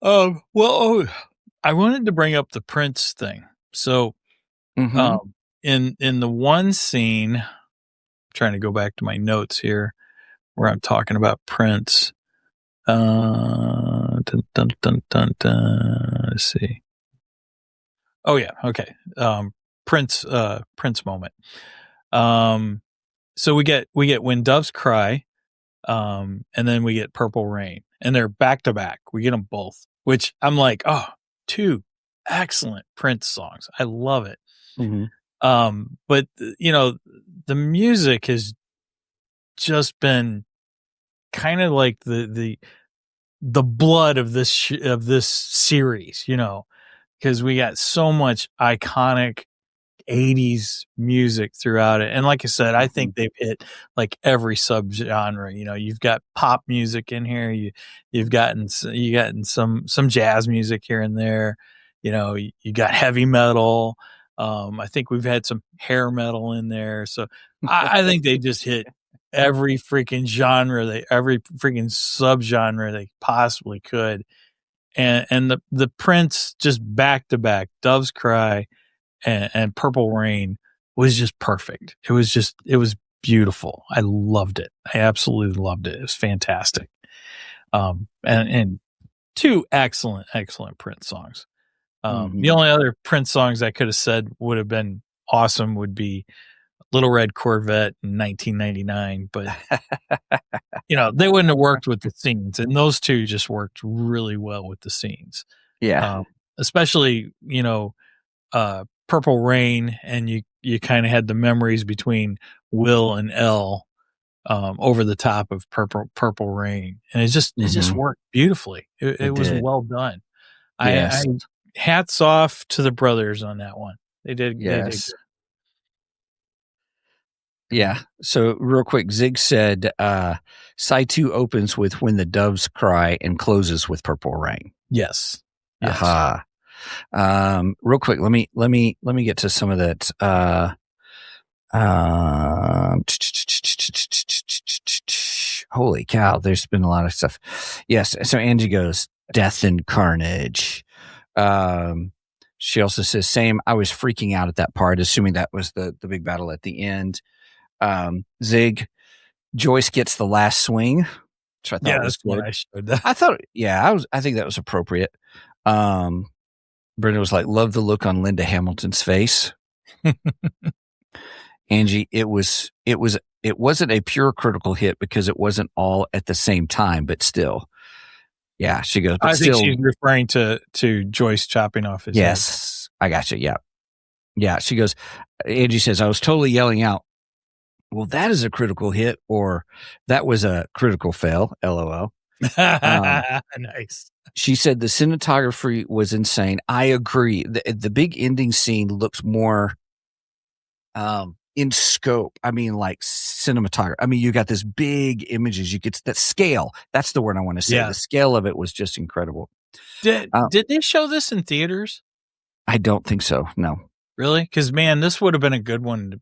I wanted to bring up the Prince thing. So, in the one scene, I'm trying to go back to my notes here where I'm talking about Prince. Dun, dun, dun, dun, dun. Let's see. Oh yeah, okay. Prince moment. So we get When Doves Cry, and then we get Purple Rain, and they're back to back. We get them both, which I'm like, oh, two excellent Prince songs. I love it. But the music has just been kind of like the blood of this series, because we got so much iconic 80s music throughout it. And like I said, I think they've hit like every subgenre. You've got pop music in here. You've gotten some jazz music here and there. You got heavy metal. I think we've had some hair metal in there. So I think they just hit every freaking genre, every freaking subgenre they possibly could. And the Prince just back to back, Doves Cry and Purple Rain was just perfect. It was beautiful. I loved it. I absolutely loved it. It was fantastic. And two excellent Prince songs. The only other Prince songs I could have said would have been awesome would be Little Red Corvette in 1999, but they wouldn't have worked with the scenes, and those two just worked really well with the scenes. Yeah. Especially, Purple Rain, and you kind of had the memories between Will and Elle over the top of Purple Rain, and it just worked beautifully. It was well done. Yes. I hats off to the brothers on that one. They did. Yes. They did. Yeah. So real quick, Zig said side 2 opens with When the Doves Cry and closes with Purple Rain. Yes. Aha. Real quick, let me get to some of that. Holy cow, there's been a lot of stuff. Yes. So Angie goes, Death and Carnage. She also says, same. I was freaking out at that part, assuming that was the big battle at the end. Zig, Joyce gets the last swing, which I thought was good. I think that was appropriate. Brenda was like, love the look on Linda Hamilton's face. Angie, it wasn't a pure critical hit because it wasn't all at the same time, but still. Yeah, she goes. I think she's referring to Joyce chopping off his head. Yes, I got you. Yeah. Yeah, she goes, Angie says, I was totally yelling out, well, that is a critical hit, or that was a critical fail, LOL. Nice. She said the cinematography was insane. I agree. The big ending scene looks more in scope. I mean, like cinematography. I mean, you got this big images. You get that scale. That's the word I want to say. Yeah. The scale of it was just incredible. Did they show this in theaters? I don't think so. No. Really? Because man, this would have been a good one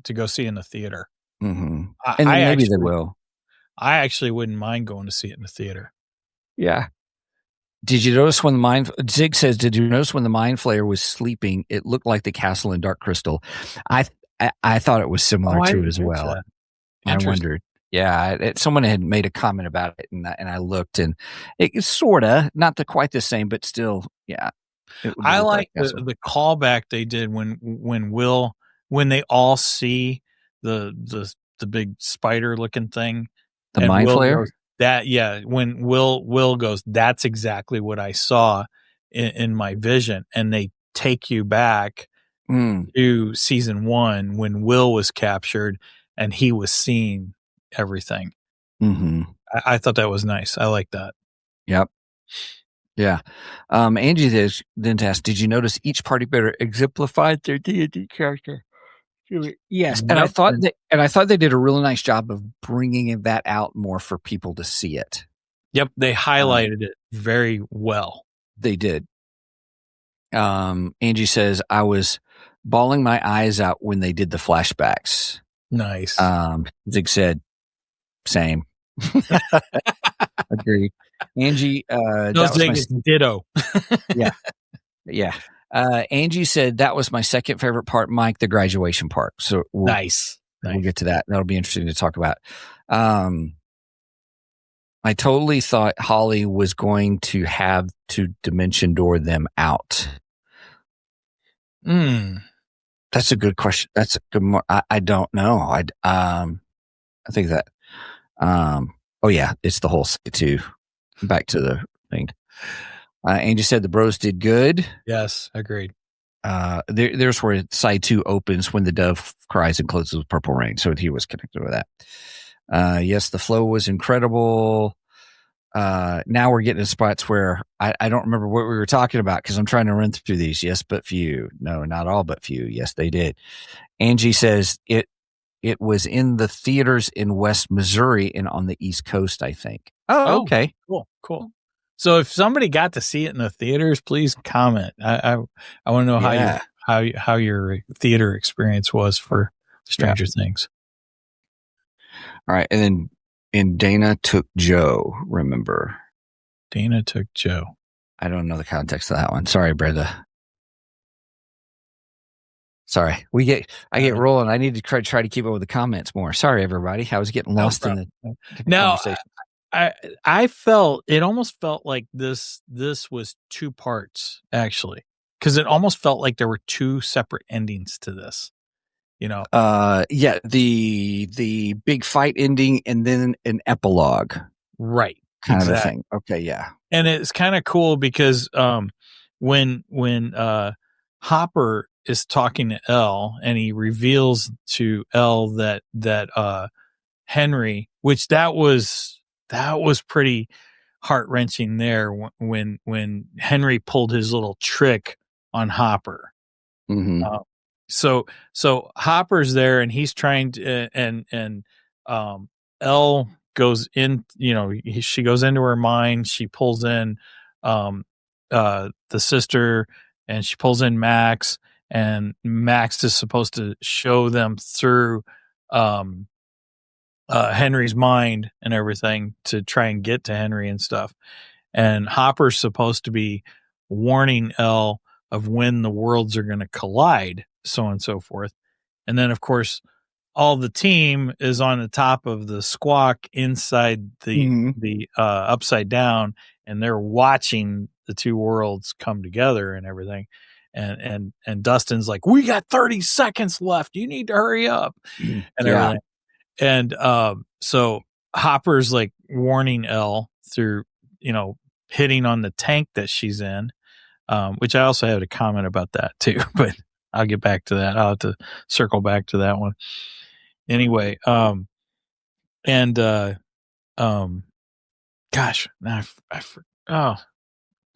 to go see in the theater. Mm-hmm. And maybe they will. I actually wouldn't mind going to see it in the theater. Yeah. Did you notice when Zig says, did you notice when the Mind Flayer was sleeping, it looked like the castle in Dark Crystal? I thought it was similar to it as well. I wondered. Yeah. Someone had made a comment about it, and I looked, and it's sort of not quite the same, but still, yeah. I like the callback they did when they all see the big spider looking thing. The Mind Flayer? When Will goes, that's exactly what I saw in my vision. And they take you back to season 1 when Will was captured and he was seeing everything. Mm-hmm. I thought that was nice. I like that. Yep. Yeah. Angie then asked, did you notice each party better exemplified their D&D character? Yes. And I thought they did a really nice job of bringing that out more for people to see it. Yep. They highlighted it very well. They did. Angie says, I was bawling my eyes out when they did the flashbacks. Nice. Zig said, same. Agreed. Angie, Zig is ditto. Yeah. Yeah. Angie said that was my second favorite part, Mike, the graduation part. So Nice. We'll get to that. That'll be interesting to talk about. I totally thought Holly was going to have to dimension door them out. That's a good question. That's a good. I don't know. I think that. Oh yeah, it's the whole too. Back to the thing. Angie said the bros did good. Yes, agreed. There's where side 2 opens when the dove cries and closes with purple rain. So he was connected with that. Yes, the flow was incredible. Now we're getting to spots where I don't remember what we were talking about because I'm trying to run through these. Yes, but few. No, not all, but few. Yes, they did. Angie says it was in the theaters in West Missouri and on the East Coast, I think. Oh, okay. Cool. So if somebody got to see it in the theaters, please comment. I want to know how your theater experience was for Stranger Things. All right, and Dana took Joe. Remember, Dana took Joe. I don't know the context of that one. Sorry, Brenda. Sorry, I get rolling. I need to try to keep up with the comments more. Sorry, everybody. I was getting lost in the conversation. I felt it almost felt like this was 2 parts actually, because it almost felt like there were 2 separate endings to this. Yeah, the big fight ending and then an epilogue, right? Kind of a thing. Okay, yeah, and it's kind of cool because when Hopper is talking to Elle and he reveals to Elle that Henry, which that was pretty heart-wrenching there when Henry pulled his little trick on Hopper. Mm-hmm. So Hopper's there and he's trying to and Elle goes in, she goes into her mind, she pulls in the sister and she pulls in Max, and Max is supposed to show them through Henry's mind and everything to try and get to Henry and stuff. And Hopper's supposed to be warning Elle of when the worlds are going to collide, so on and so forth. And then, of course, all the team is on the top of the squawk inside the upside down, and they're watching the 2 worlds come together and everything. And Dustin's like, we got 30 seconds left. You need to hurry up and everything. And so Hopper's like warning Elle through, hitting on the tank that she's in, which I also had a comment about that too, but I'll get back to that. I'll have to circle back to that one. Anyway, gosh,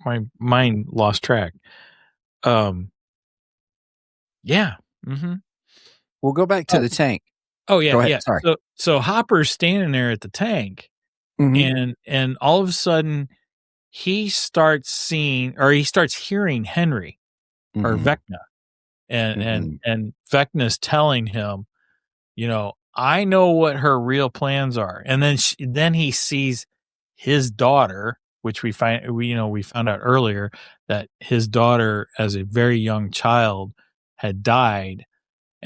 my mind lost track. Yeah. Mm-hmm. We'll go back to the tank. Oh yeah, go ahead. Yeah. Sorry. So Hopper's standing there at the tank, and all of a sudden he starts hearing Henry or Vecna, and Vecna's telling him, I know what her real plans are, and then he sees his daughter, which we found out earlier that his daughter as a very young child had died.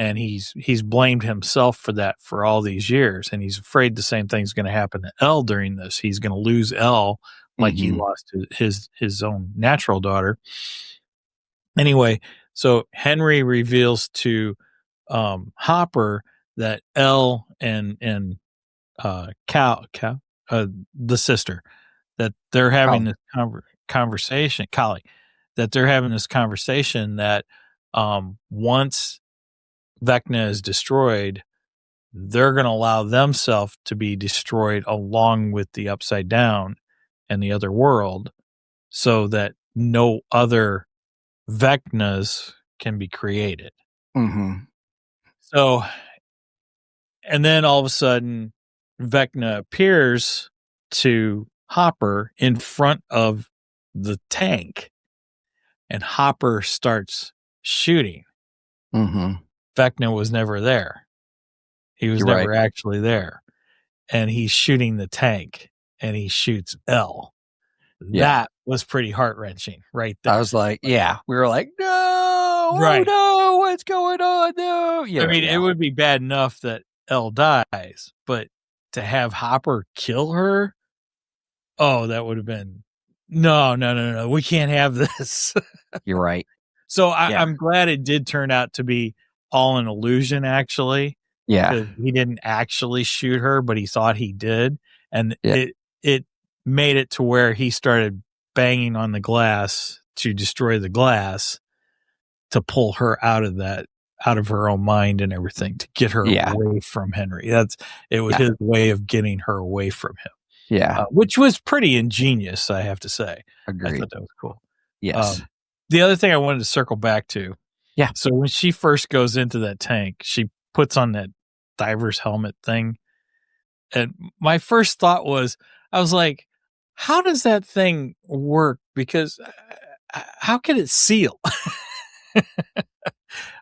And he's blamed himself for that for all these years. And he's afraid the same thing's going to happen to Elle during this. He's going to lose Elle like he lost his own natural daughter. Anyway, so Henry reveals to Hopper that Elle and Cal, the sister, that they're having this conversation, Callie, that they're having this conversation that once Vecna is destroyed, they're going to allow themselves to be destroyed along with the Upside Down and the other world, so that no other Vecnas can be created. So, and then all of a sudden, Vecna appears to Hopper in front of the tank, and Hopper starts shooting. Vecna was never there. He was never actually there. And he's shooting the tank, and he shoots Elle. Yeah. That was pretty heart-wrenching right there. I was like, yeah. We were like, no, Right. oh no, what's going on? No. I mean, it would be bad enough that Elle dies, but to have Hopper kill her, that would have been no. We can't have this. You're right. So I'm glad it did turn out to be all an illusion, actually. Yeah. He didn't actually shoot her, but he thought he did. And it made it to where he started banging on the glass to destroy the glass to pull her out of her own mind and everything, to get her away from Henry. It was his way of getting her away from him. Yeah. Which was pretty ingenious, I have to say. Agreed. I thought that was cool. Yes. The other thing I wanted to circle back to. Yeah. So when she first goes into that tank, she puts on that diver's helmet thing. And my first thought was, I was like, how does that thing work? Because how can it seal?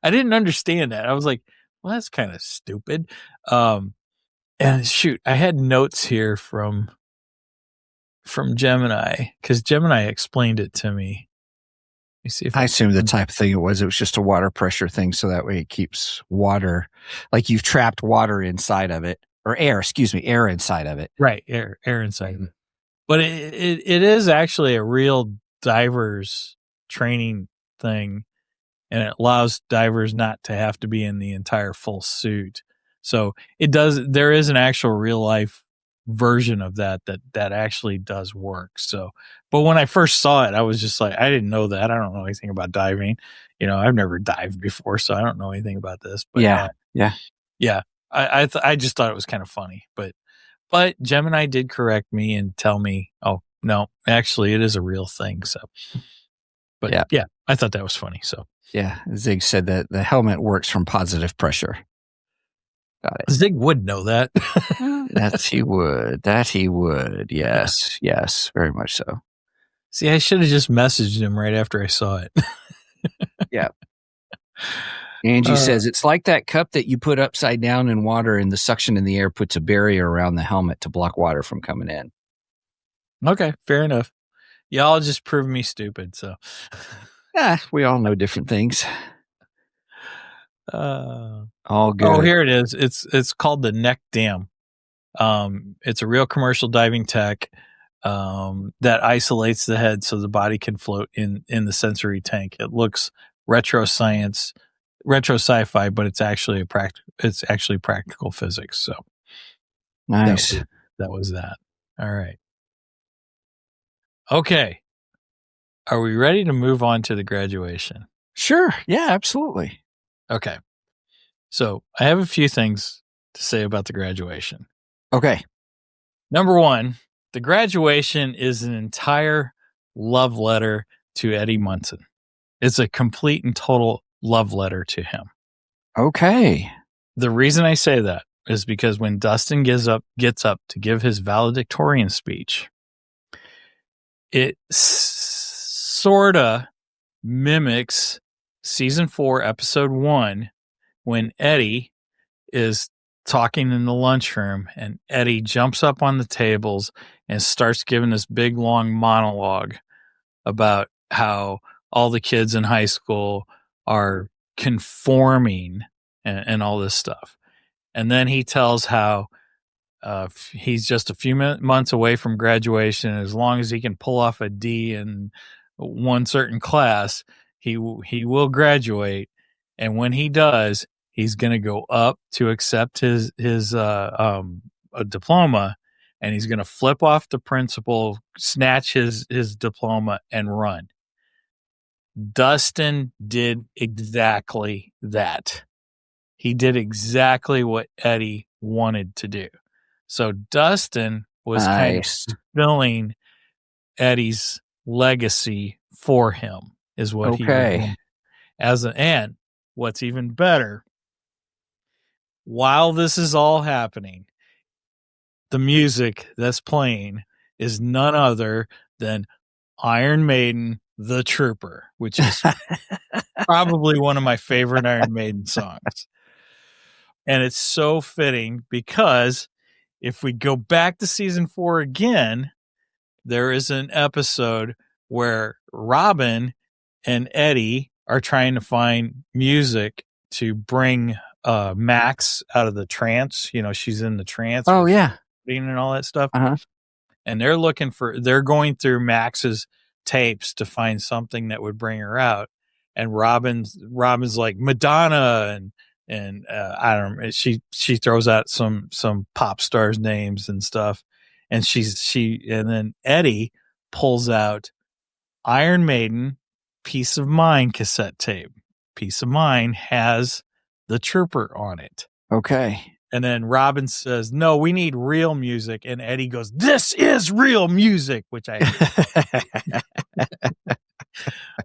I didn't understand that. I was like, well, that's kind of stupid. And shoot, I had notes here from Gemini, because Gemini explained it to me. Let me see if I assume the type of thing it was just a water pressure thing, so that way it keeps water, like you've trapped water inside of it, or air inside of it. Right, air inside of it. But it is actually a real diver's training thing, and it allows divers not to have to be in the entire full suit. So there is an actual real life version of that actually does work. So, but when I first saw it, I was just like, I didn't know that. I don't know anything about diving. I've never dived before, so I don't know anything about this. But yeah. I just thought it was kind of funny, but Gemini did correct me and tell me, oh no, actually it is a real thing. So, but yeah, I thought that was funny. So yeah, Zig said that the helmet works from positive pressure. Got it. Zig would know that. That he would. Yes. Yes. Very much so. See, I should have just messaged him right after I saw it. Yeah. Angie says, it's like that cup that you put upside down in water and the suction in the air puts a barrier around the helmet to block water from coming in. Okay. Fair enough. Y'all just prove me stupid. So we all know different things. All good. Oh, here it is. It's called the neck dam. It's a real commercial diving tech that isolates the head so the body can float in the sensory tank. It looks retro sci-fi, but it's actually practical physics. So nice. That was that. All right. Okay. Are we ready to move on to the graduation? Sure. Yeah, absolutely. Okay. So I have a few things to say about the graduation. Okay. Number one, the graduation is an entire love letter to Eddie Munson. It's a complete and total love letter to him. Okay. The reason I say that is because when Dustin gets up to give his valedictorian speech, it sort of mimics season 4, episode 1, when Eddie is talking in the lunchroom and Eddie jumps up on the tables and starts giving this big long monologue about how all the kids in high school are conforming and all this stuff. And then he tells how he's just a few months away from graduation. As long as he can pull off a D in one certain class, he will graduate. And when he does, he's going to go up to accept his diploma, and he's going to flip off the principal, snatch his diploma, and run. Dustin did exactly that. He did exactly what Eddie wanted to do. So Dustin was kind of fulfilling Eddie's legacy for him, is what he did. And what's even better, while this is all happening, the music that's playing is none other than Iron Maiden, The Trooper, which is probably one of my favorite Iron Maiden songs. And it's so fitting because if we go back to season 4 again, there is an episode where Robin and Eddie are trying to find music to bring Max out of the trance. She's in the trance. Oh, yeah. And all that stuff. Uh-huh. And they're going through Max's tapes to find something that would bring her out. And Robin's like Madonna and I don't know. She throws out some pop stars names and stuff. And and then Eddie pulls out Iron Maiden Peace of Mind cassette tape. Peace of Mind has the Trooper on it. Okay. And then Robin says, "No, we need real music." And Eddie goes, "This is real music," which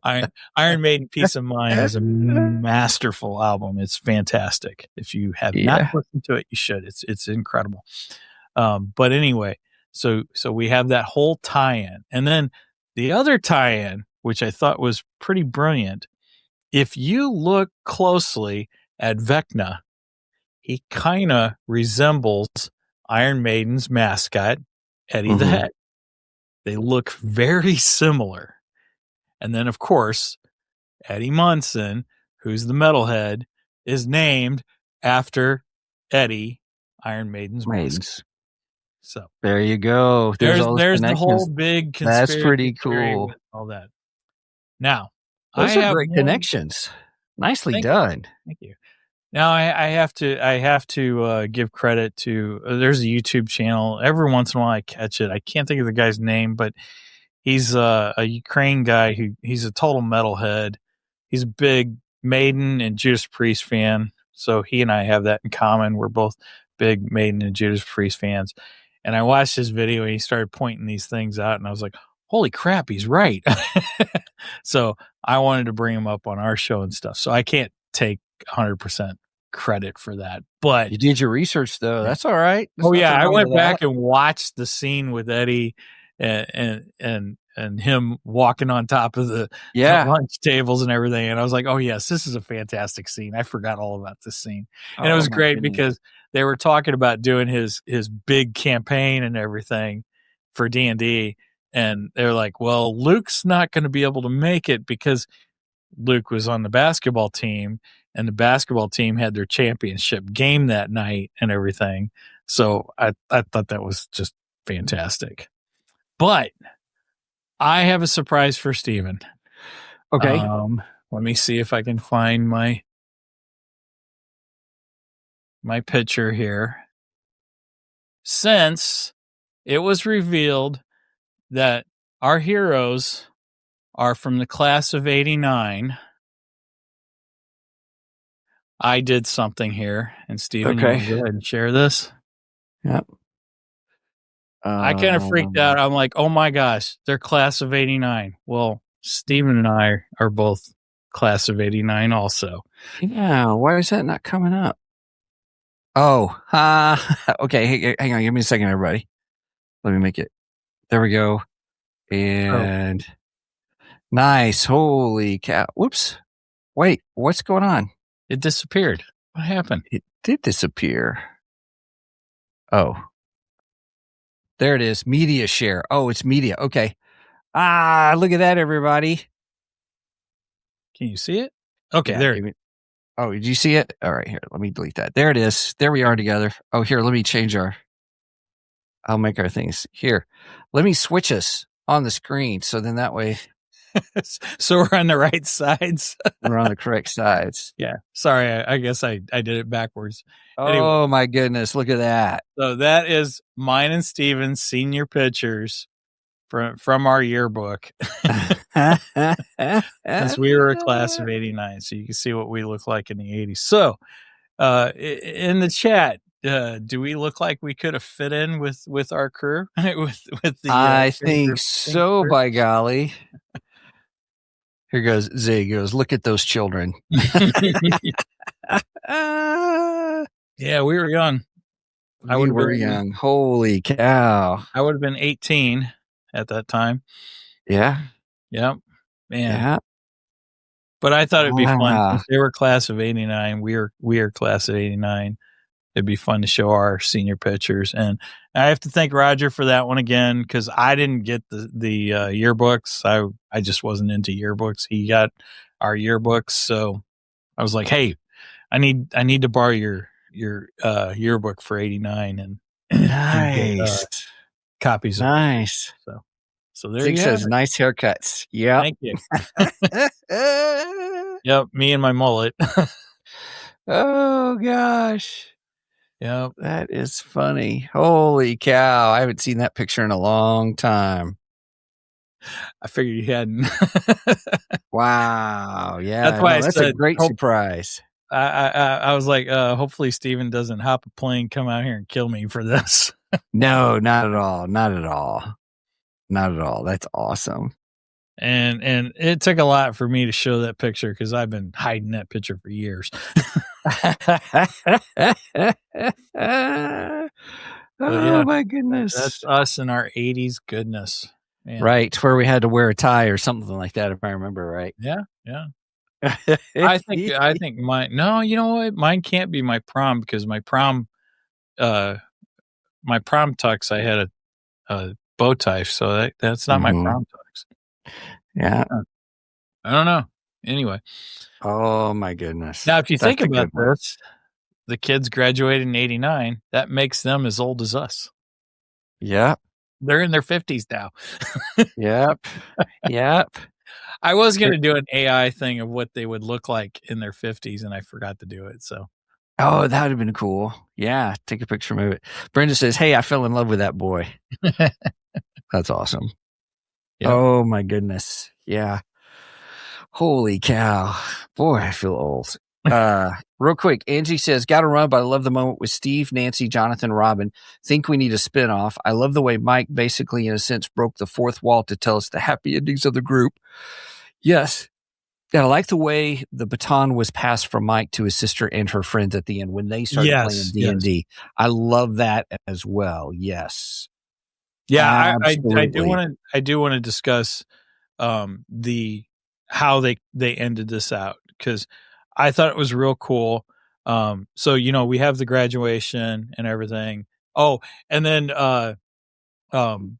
Iron Maiden Peace of Mind is a masterful album. It's fantastic. If you have not listened to it, you should. It's incredible. But anyway, so we have that whole tie-in. And then the other tie-in, which I thought was pretty brilliant, if you look closely at Vecna, he kind of resembles Iron Maiden's mascot, Eddie the Head. They look very similar. And then, of course, Eddie Munson, who's the metalhead, is named after Eddie, Iron Maiden's mascot. So there you go. There's the whole big conspiracy. That's pretty cool. All that. Now, those are great connections. Nicely done. Thank you. Now I have to give credit to there's a YouTube channel. Every once in a while I catch it. I can't think of the guy's name, but he's a Ukraine guy he's a total metalhead. He's a big Maiden and Judas Priest fan. So he and I have that in common. We're both big Maiden and Judas Priest fans. And I watched his video and he started pointing these things out and I was like, holy crap, he's right. So I wanted to bring him up on our show and stuff. So I can't take 100% credit for that, but you did your research though. That's all right. I went back and watched the scene with Eddie and him walking on top of the lunch tables and everything. And I was like, oh yes, this is a fantastic scene. I forgot all about this scene. And it was great because they were talking about doing his big campaign and everything for D&D. And they're like, well, Luke's not going to be able to make it because Luke was on the basketball team and the basketball team had their championship game that night and everything. So I thought that was just fantastic. But I have a surprise for Steven. Okay. Let me see if I can find my picture here. Since it was revealed that our heroes are from the class of 89, I did something here. And Steven, you want to go ahead and share this? Yep. I kind of freaked out. I'm like, oh my gosh, they're class of 89. Well, Steven and I are both class of 89 also. Yeah, why is that not coming up? Oh, okay. Hang on. Give me a second, everybody. Let me make it. There we go. And nice. Holy cow. Whoops. Wait, what's going on? It disappeared. What happened? It did disappear. Oh. There it is. Media share. Oh, it's media. Okay. Look at that, everybody. Can you see it? Okay, there. Oh, did you see it? All right, here. Let me delete that. There it is. There we are together. Oh, here. Let me change I'll make our things. Here. Let me switch us on the screen. So then that way. So we're on the right sides. We're on the correct sides. Yeah. Sorry. I guess I did it backwards. Oh, anyway, my goodness. Look at that. So that is mine and Steven's senior pictures from our yearbook. Since we were a class of 89. So you can see what we look like in the 80s. So in the chat, do we look like we could have fit in with our crew? with the I think so, by golly. Here goes Zig. Goes, look at those children. Yeah, we were young. We were young. Holy cow. I would have been 18 at that time. Yeah. Yep. Man. Yeah. But I thought it'd be fun. They were class of 89. We are class of 89. it'd be fun to show our senior pictures. And I have to thank Roger for that one again, because I didn't get the yearbooks. I just wasn't into yearbooks. He got our yearbooks, so I was like, hey, I need to borrow your yearbook for '89 and Nice. get, copies of Nice. so there Zig you have says it. nice haircuts. Yeah. Thank you. Yep, me and my mullet. Oh gosh. Yep. That is funny. Holy cow. I haven't seen that picture in a long time. I figured you hadn't. Wow. Yeah. That's why I that's said a great surprise. I was like, hopefully Steven doesn't hop a plane, come out here and kill me for this. No, not at all. Not at all. Not at all. That's awesome. And it took a lot for me to show that picture, because I've been hiding that picture for years. Oh my goodness. That's us in our 80s goodness. Man. Right, where we had to wear a tie or something like that, if I remember right. Yeah. I think mine. No, you know what? Mine can't be my prom, because my prom tux, I had a bow tie, so that's not my prom tux. Yeah. I don't know. Anyway. Oh my goodness. Now, if you think about this, the kids graduated in '89. That makes them as old as us. Yep. They're in their 50s now. Yep. I was going to do an AI thing of what they would look like in their 50s, and I forgot to do it. So. Oh, that would have been cool. Yeah. Take a picture, move it. Brenda says, hey, I fell in love with that boy. That's awesome. Yep. Oh my goodness. Yeah. Holy cow. Boy, I feel old. Real quick, Angie says, gotta run, but I love the moment with Steve, Nancy, Jonathan, Robin. Think we need a spinoff. I love the way Mike basically, in a sense, broke the fourth wall to tell us the happy endings of the group. Yes. Yeah, I like the way the baton was passed from Mike to his sister and her friends at the end when they started playing D&D. Yes. I love that as well. Yes. Yeah, I do want to discuss how they ended this out, because I thought it was real cool. So we have the graduation and everything. Oh, and then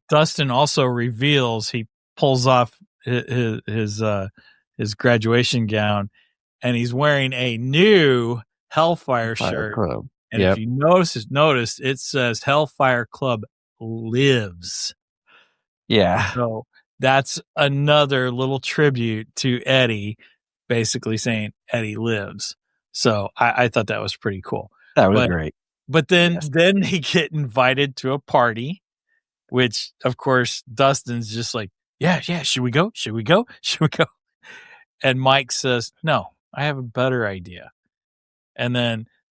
Dustin also reveals, he pulls off his graduation gown, and he's wearing a new Hellfire shirt. Club. And if you notice, it says Hellfire Club lives. Yeah. So that's another little tribute to Eddie, basically saying Eddie lives. So I thought that was pretty cool. That was great. But then they get invited to a party, which of course Dustin's just like, yeah, should we go? Should we go? And Mike says, no, I have a better idea. And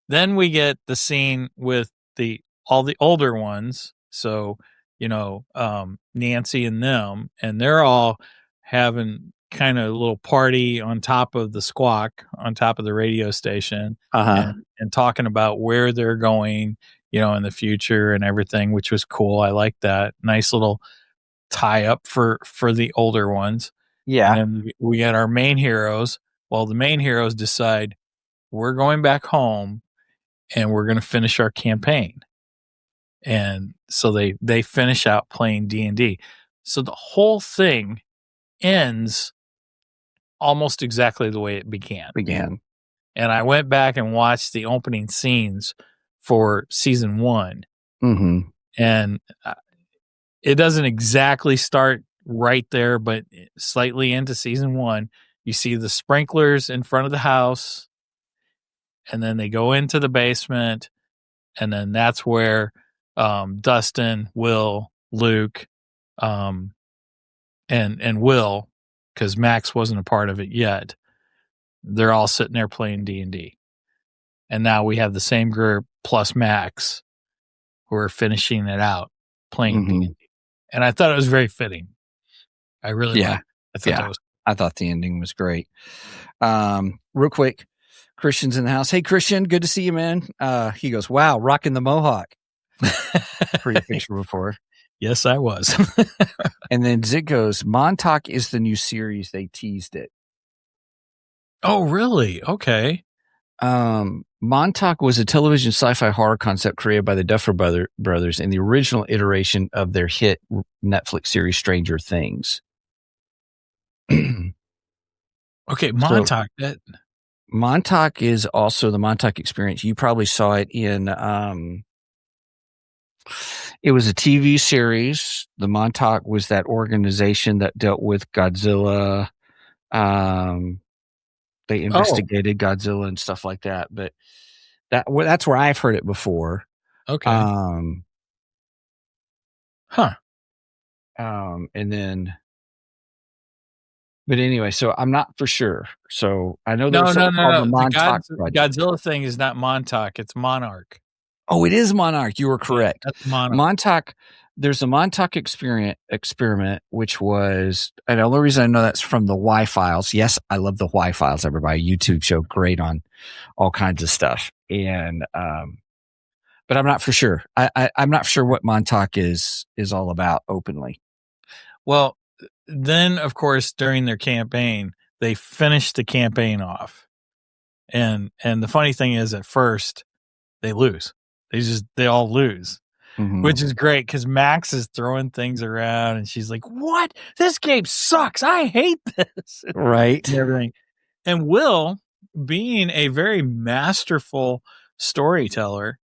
then we get the scene with all the older ones. So, Nancy and them, and they're all having kind of a little party on top of the squawk, on top of the radio station, and talking about where they're going, in the future and everything, which was cool. I like that. Nice little tie up for the older ones. Yeah. And we got our main heroes. Well, the main heroes decide we're going back home and we're going to finish our campaign. And so they finish out playing D&D. So the whole thing ends almost exactly the way it began. And I went back and watched the opening scenes for season 1. Mm-hmm. And it doesn't exactly start right there, but slightly into season 1, you see the sprinklers in front of the house, and then they go into the basement, and then that's where Dustin, Will, Luke, and Will, because Max wasn't a part of it yet, they're all sitting there playing D&D. And now we have the same group plus Max who are finishing it out playing D&D. And I thought it was very fitting. I really liked it. I thought the ending was great. Real quick, Christian's in the house. Hey, Christian, good to see you, man. He goes, wow, rocking the mohawk. Pretty picture before. Yes, I was. And then Zig goes, Montauk is the new series. They teased it. Oh, really? Okay. Montauk was a television sci-fi horror concept created by the Duffer brothers in the original iteration of their hit Netflix series Stranger Things. Okay, Montauk. Montauk is also the Montauk Experience. You probably saw it in. It was a TV series. The Montauk was that organization that dealt with Godzilla. They investigated Godzilla and stuff like that. But that's where I've heard it before. Okay. And then, but anyway, so I'm not for sure. So I know there's something called the Montauk Project. Godzilla thing is not Montauk; it's Monarch. Oh, it is Monarch. You were correct. That's Monarch. Montauk. There's a Montauk experiment, which was, and the only reason I know that's from the Y Files. Yes, I love the Y Files. Everybody, YouTube show, great on all kinds of stuff. And, but I'm not for sure. I'm not sure what Montauk is all about openly. Well, then of course during their campaign, they finished the campaign off, and the funny thing is, at first they lose. They all lose. Mm-hmm. Which is great because Max is throwing things around and she's like, "What? This game sucks. I hate this." Right. And everything. And Will, being a very masterful storyteller,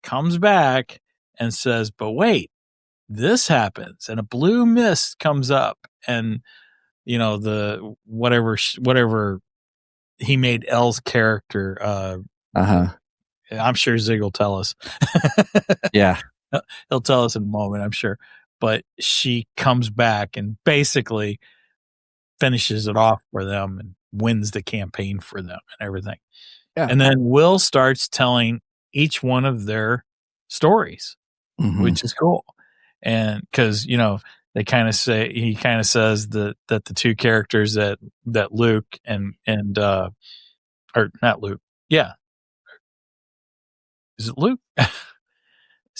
comes back and says, "But wait, this happens." And a blue mist comes up, and the whatever he made Elle's character. I'm sure Zig will tell us. Yeah. He'll tell us in a moment, I'm sure. But she comes back and basically finishes it off for them and wins the campaign for them and everything. Yeah. And then Will starts telling each one of their stories, which is cool. And because, he kind of says that the two characters that Luke and or not Luke. Yeah. Is it Luke?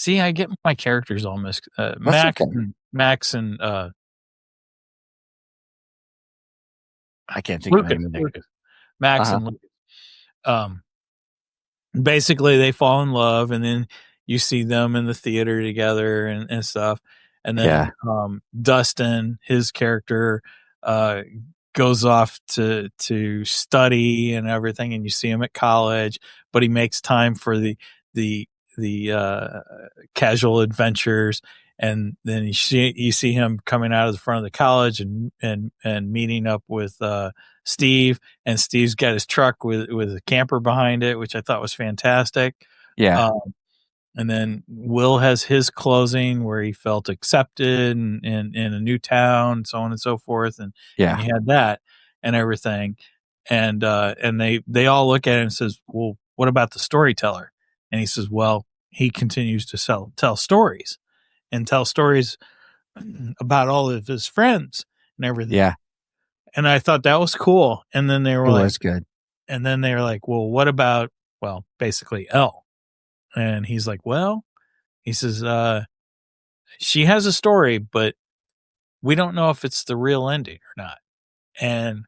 See, I get my characters all mixed. Max and I can't think of Lucas. Max and Lucas. Basically, they fall in love, and then you see them in the theater together and stuff. And then Dustin, his character, goes off to study and everything, and you see him at college, but he makes time for the casual adventures, and then you see him coming out of the front of the college and meeting up with Steve, and Steve's got his truck with a camper behind it, which I thought was fantastic. Yeah. And then Will has his closing where he felt accepted in a new town, so on and so forth, and he had that and everything, and they all look at him and says, "Well, what about the storyteller?" And he says, "Well, he continues to tell stories about all of his friends and everything." Yeah. And I thought that was cool. And then they were like, that's good. And then they were like, "Well, what about, basically Elle?" And he's like, "Well," he says, "she has a story, but we don't know if it's the real ending or not." And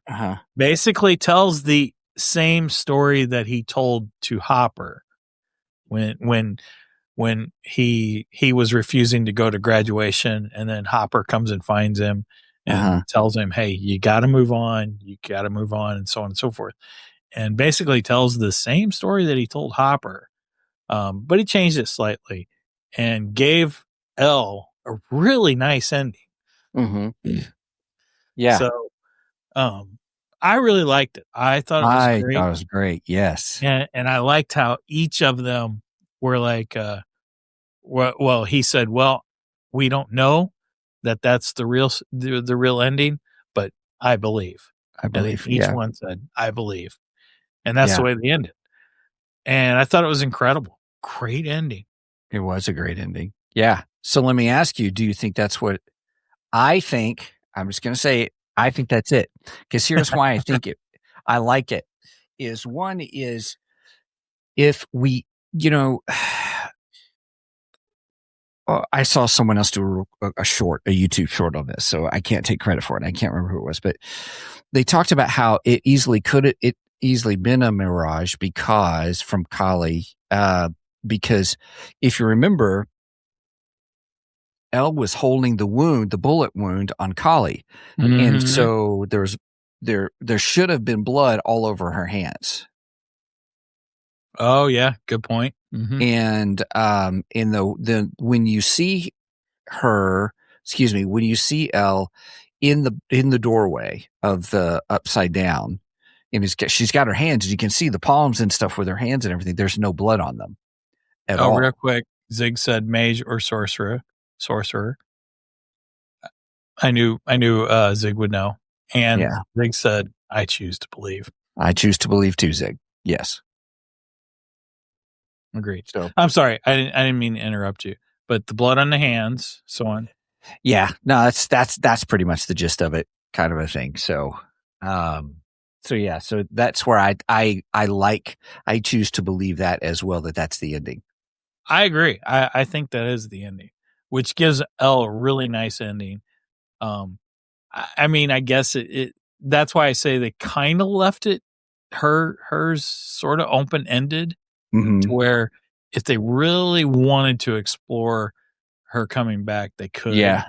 basically tells the same story that he told to Hopper when he was refusing to go to graduation, and then Hopper comes and finds him and tells him, "Hey, you got to move on, and so on and so forth." And basically tells the same story that he told Hopper, but he changed it slightly and gave Elle a really nice ending. Mm-hmm. Yeah. So, I really liked it. I thought it was great. I thought it was great. Yes. And I liked how each of them were like, well, he said, "Well, we don't know that that's the real ending, but I believe." And each one said, "I believe." And that's the way they ended. And I thought it was incredible. Great ending. It was a great ending. Yeah. So let me ask you, do you think that's what I think? I'm just going to say it. I think that's it. Because here's why I think I like it. One is if we, I saw someone else do a YouTube short on this, so I can't take credit for it. I can't remember who it was, but they talked about how it easily easily been a mirage because from Kali, because if you remember, Elle was holding the bullet wound on Kali. And so there should have been blood all over her hands. Oh yeah, good point. And when you see her, when you see Elle in the doorway of the upside down, and she's got her hands, you can see the palms and stuff with her hands and everything. There's no blood on them at all. Real quick, Zig said mage or sorcerer. I knew Zig would know. And Zig said, I choose to believe. I choose to believe too, Zig. Yes. Agreed. So I'm sorry. I didn't mean to interrupt you, but the blood on the hands, so on. Yeah. No, that's pretty much the gist of it, kind of a thing. So, so that's where I choose to believe that as well, that's the ending. I agree. I think that is the ending, which gives Elle a really nice ending. I mean, I guess that's why I say they kind of left it hers sort of open ended to where if they really wanted to explore her coming back, they could. Yeah.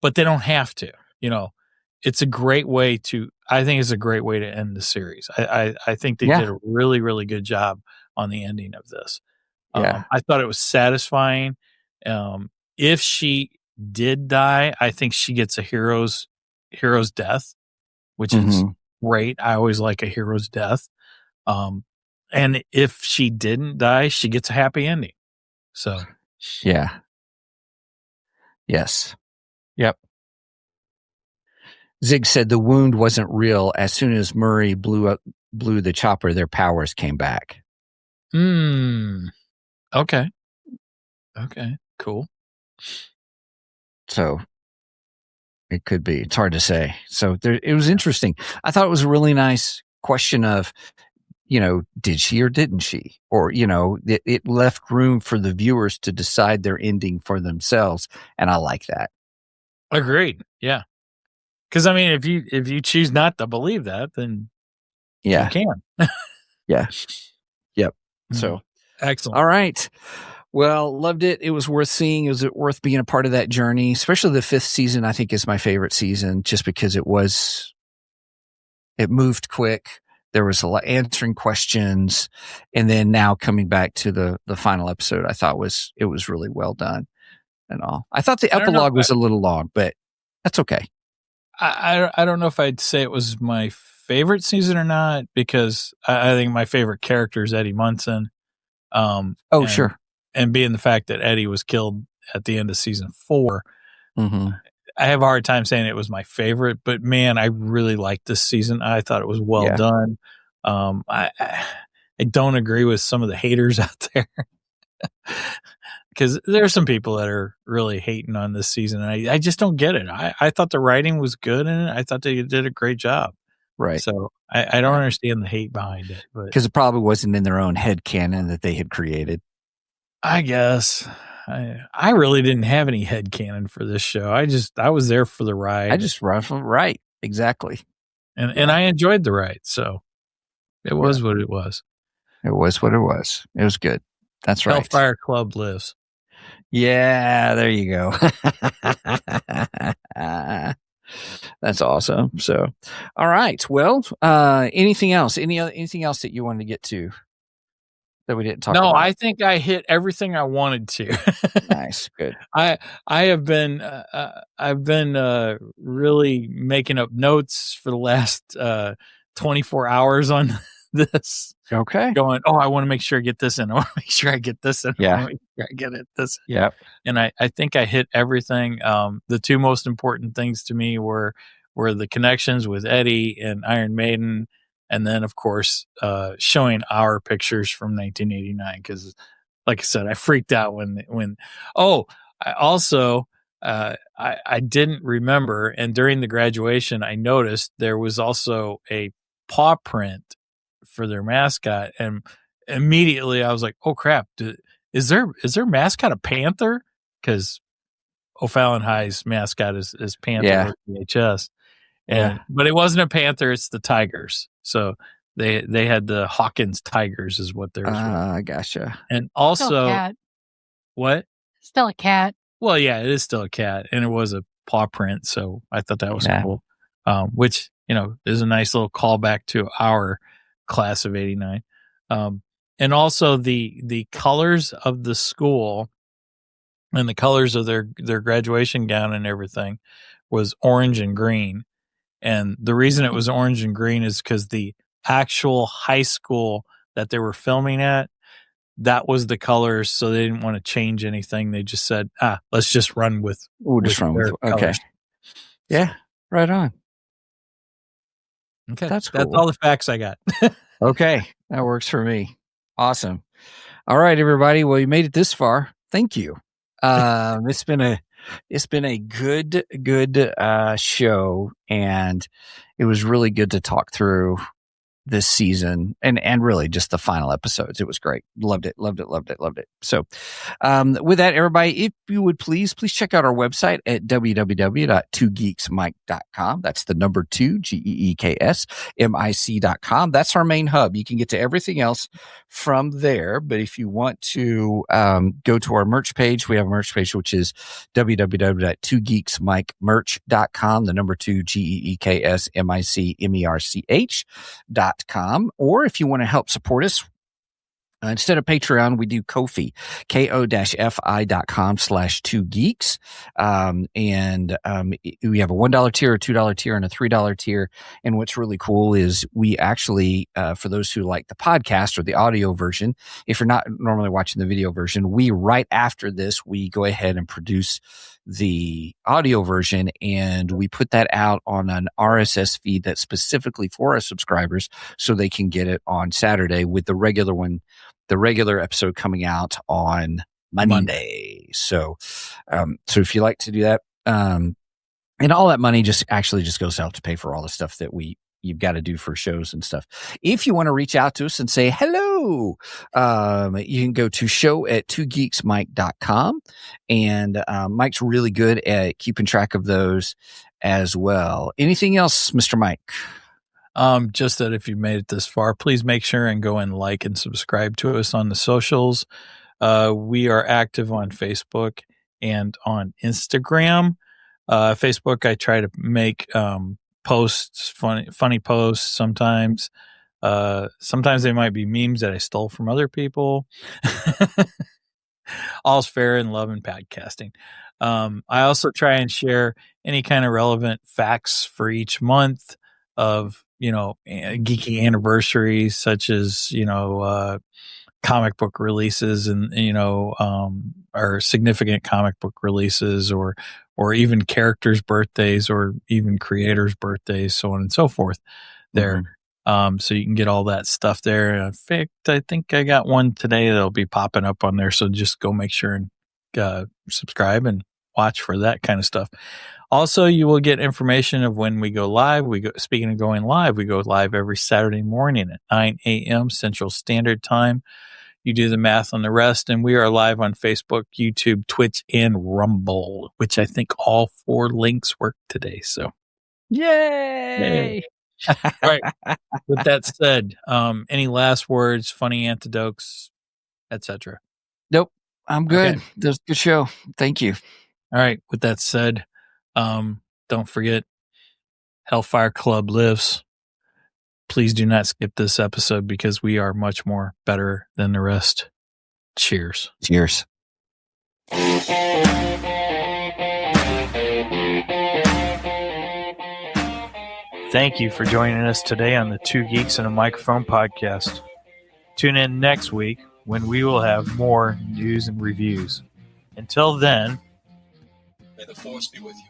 But they don't have to. It's a great way to. I think it's a great way to end the series. I think they did a really, really good job on the ending of this. Yeah. I thought it was satisfying. If she did die, I think she gets a hero's death, which is great. I always like a hero's death. And if she didn't die, she gets a happy ending. So, yeah. Yes. Yep. Zig said the wound wasn't real. As soon as Murray blew the chopper, their powers came back. Okay. Cool. So it could be. It's hard to say. So it was interesting. I thought it was a really nice question of, did she or didn't she? Or, it left room for the viewers to decide their ending for themselves. And I like that. Agreed. Yeah. Because, I mean, if you choose not to believe that, then you can. Yeah. Yep. So excellent. All right. Well, loved it. It was worth seeing. It was worth being a part of that journey, especially the 5th season. I think is my favorite season just because it moved quick. There was a lot answering questions. And then now coming back to the final episode, I thought it was really well done and all. I thought the epilogue was a little long, but that's okay. I don't know if I'd say it was my favorite season or not, because I think my favorite character is Eddie Munson. Sure. And being the fact that Eddie was killed at the end of season 4, I have a hard time saying it was my favorite, but man, I really liked this season. I thought it was well done. I don't agree with some of the haters out there because there are some people that are really hating on this season. And I just don't get it. I thought the writing was good in it. I thought they did a great job. Right. So I don't understand the hate behind it, because it probably wasn't in their own head canon that they had created. I guess I really didn't have any headcanon for this show. I was there for the ride. I just right. Exactly. And I enjoyed the ride. So it was what it was. It was what it was. It was good. That's right. Hellfire Club lives. Yeah, there you go. That's awesome. So, all right. Well, anything else? Anything else that you wanted to get to that we didn't talk about? No, I think I hit everything I wanted to. Nice. Good. I have been I've been really making up notes for the last 24 hours on this. Okay. Going, I want to make sure I get this in. I want to make sure I get this in. Yeah. I want to make sure I get it this. Yeah. And I think I hit everything. The two most important things to me were the connections with Eddie and Iron Maiden, and then of course showing our pictures from 1989. Because, like I said, I freaked out when. I also I didn't remember, and during the graduation, I noticed there was also a paw print for their mascot, and immediately I was like, "Oh crap! Is their mascot a panther?" Because O'Fallon High's mascot is Panther with VHS, but it wasn't a panther; it's the Tigers. So They had the Hawkins Tigers is what theirs was. Gotcha. And Still a also, cat. what? Still a cat. Well, yeah, it is still a cat, and it was a paw print, so I thought that was cool. Which, is a nice little callback to our class of '89. And also the colors of the school and the colors of their graduation gown and everything was orange and green. And the reason it was orange and green is because the actual high school that they were filming at, that was the colors, so they didn't want to change anything. They just said, let's just run with okay. colors. Yeah, right on. Okay. That's cool. That's all the facts I got. Okay, that works for me. Awesome. All right, everybody. Well, you made it this far. Thank you. It's been a good show, and it was really good to talk through this season and really just the final episodes. It was great. Loved it. So with that, everybody, if you would please check out our website at www.2geeksmic.com. That's the number 2 GEEKSMIC.com. That's our main hub. You can get to everything else from there. But if you want to go to our merch page, we have a merch page, which is www.2geeksmicmerch.com, the number 2 GEEKSMICMERCH.com. Or if you want to help support us, instead of Patreon, we do Ko-fi, ko-fi.com/2geeks. And we have a $1 tier, a $2 tier, and a $3 tier. And what's really cool is we actually, for those who like the podcast or the audio version, if you're not normally watching the video version, we right after this, we go ahead and produce the audio version, and we put that out on an RSS feed that's specifically for our subscribers, so they can get it on Saturday, with the regular episode coming out on Monday. So if you like to do that, and all that money just goes out to pay for all the stuff that you've got to do for shows and stuff. If you want to reach out to us and say hello, you can go to show@2geeksmic.com, and Mike's really good at keeping track of those as well. Anything else, Mr. Mike? Just that if you made it this far, please make sure and go and like and subscribe to us on the socials. We are active on Facebook and on Instagram. Facebook, I try to make posts, funny posts sometimes. Sometimes they might be memes that I stole from other people. All's fair in love and podcasting. I also try and share any kind of relevant facts for each month of, geeky anniversaries, such as, comic book releases and, or significant comic book releases, or even characters' birthdays, or even creators' birthdays, so on and so forth there. So you can get all that stuff there. In fact, I think I got one today that'll be popping up on there. So just go make sure and subscribe and watch for that kind of stuff. Also, you will get information of when we go live. Speaking of going live, we go live every Saturday morning at 9 a.m. Central Standard Time. You do the math on the rest, and we are live on Facebook, YouTube, Twitch, and Rumble, which I think all 4 links work today. So, yay! All right. With that said, any last words, funny anecdotes, etc.? Nope, I'm good. Okay. That was a good show. Thank you. All right. With that said, don't forget, Hellfire Club lives. Please do not skip this episode, because we are much more better than the rest. Cheers. Cheers. Thank you for joining us today on the 2 Geeks and a Microphone podcast. Tune in next week when we will have more news and reviews. Until then, may the force be with you.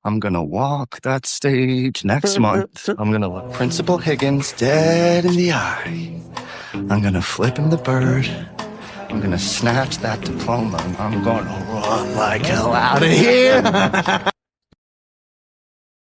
I'm going to walk that stage next month. I'm going to look Principal Higgins dead in the eye. I'm going to flip him the bird. I'm going to snatch that diploma. I'm going to run like hell out of here.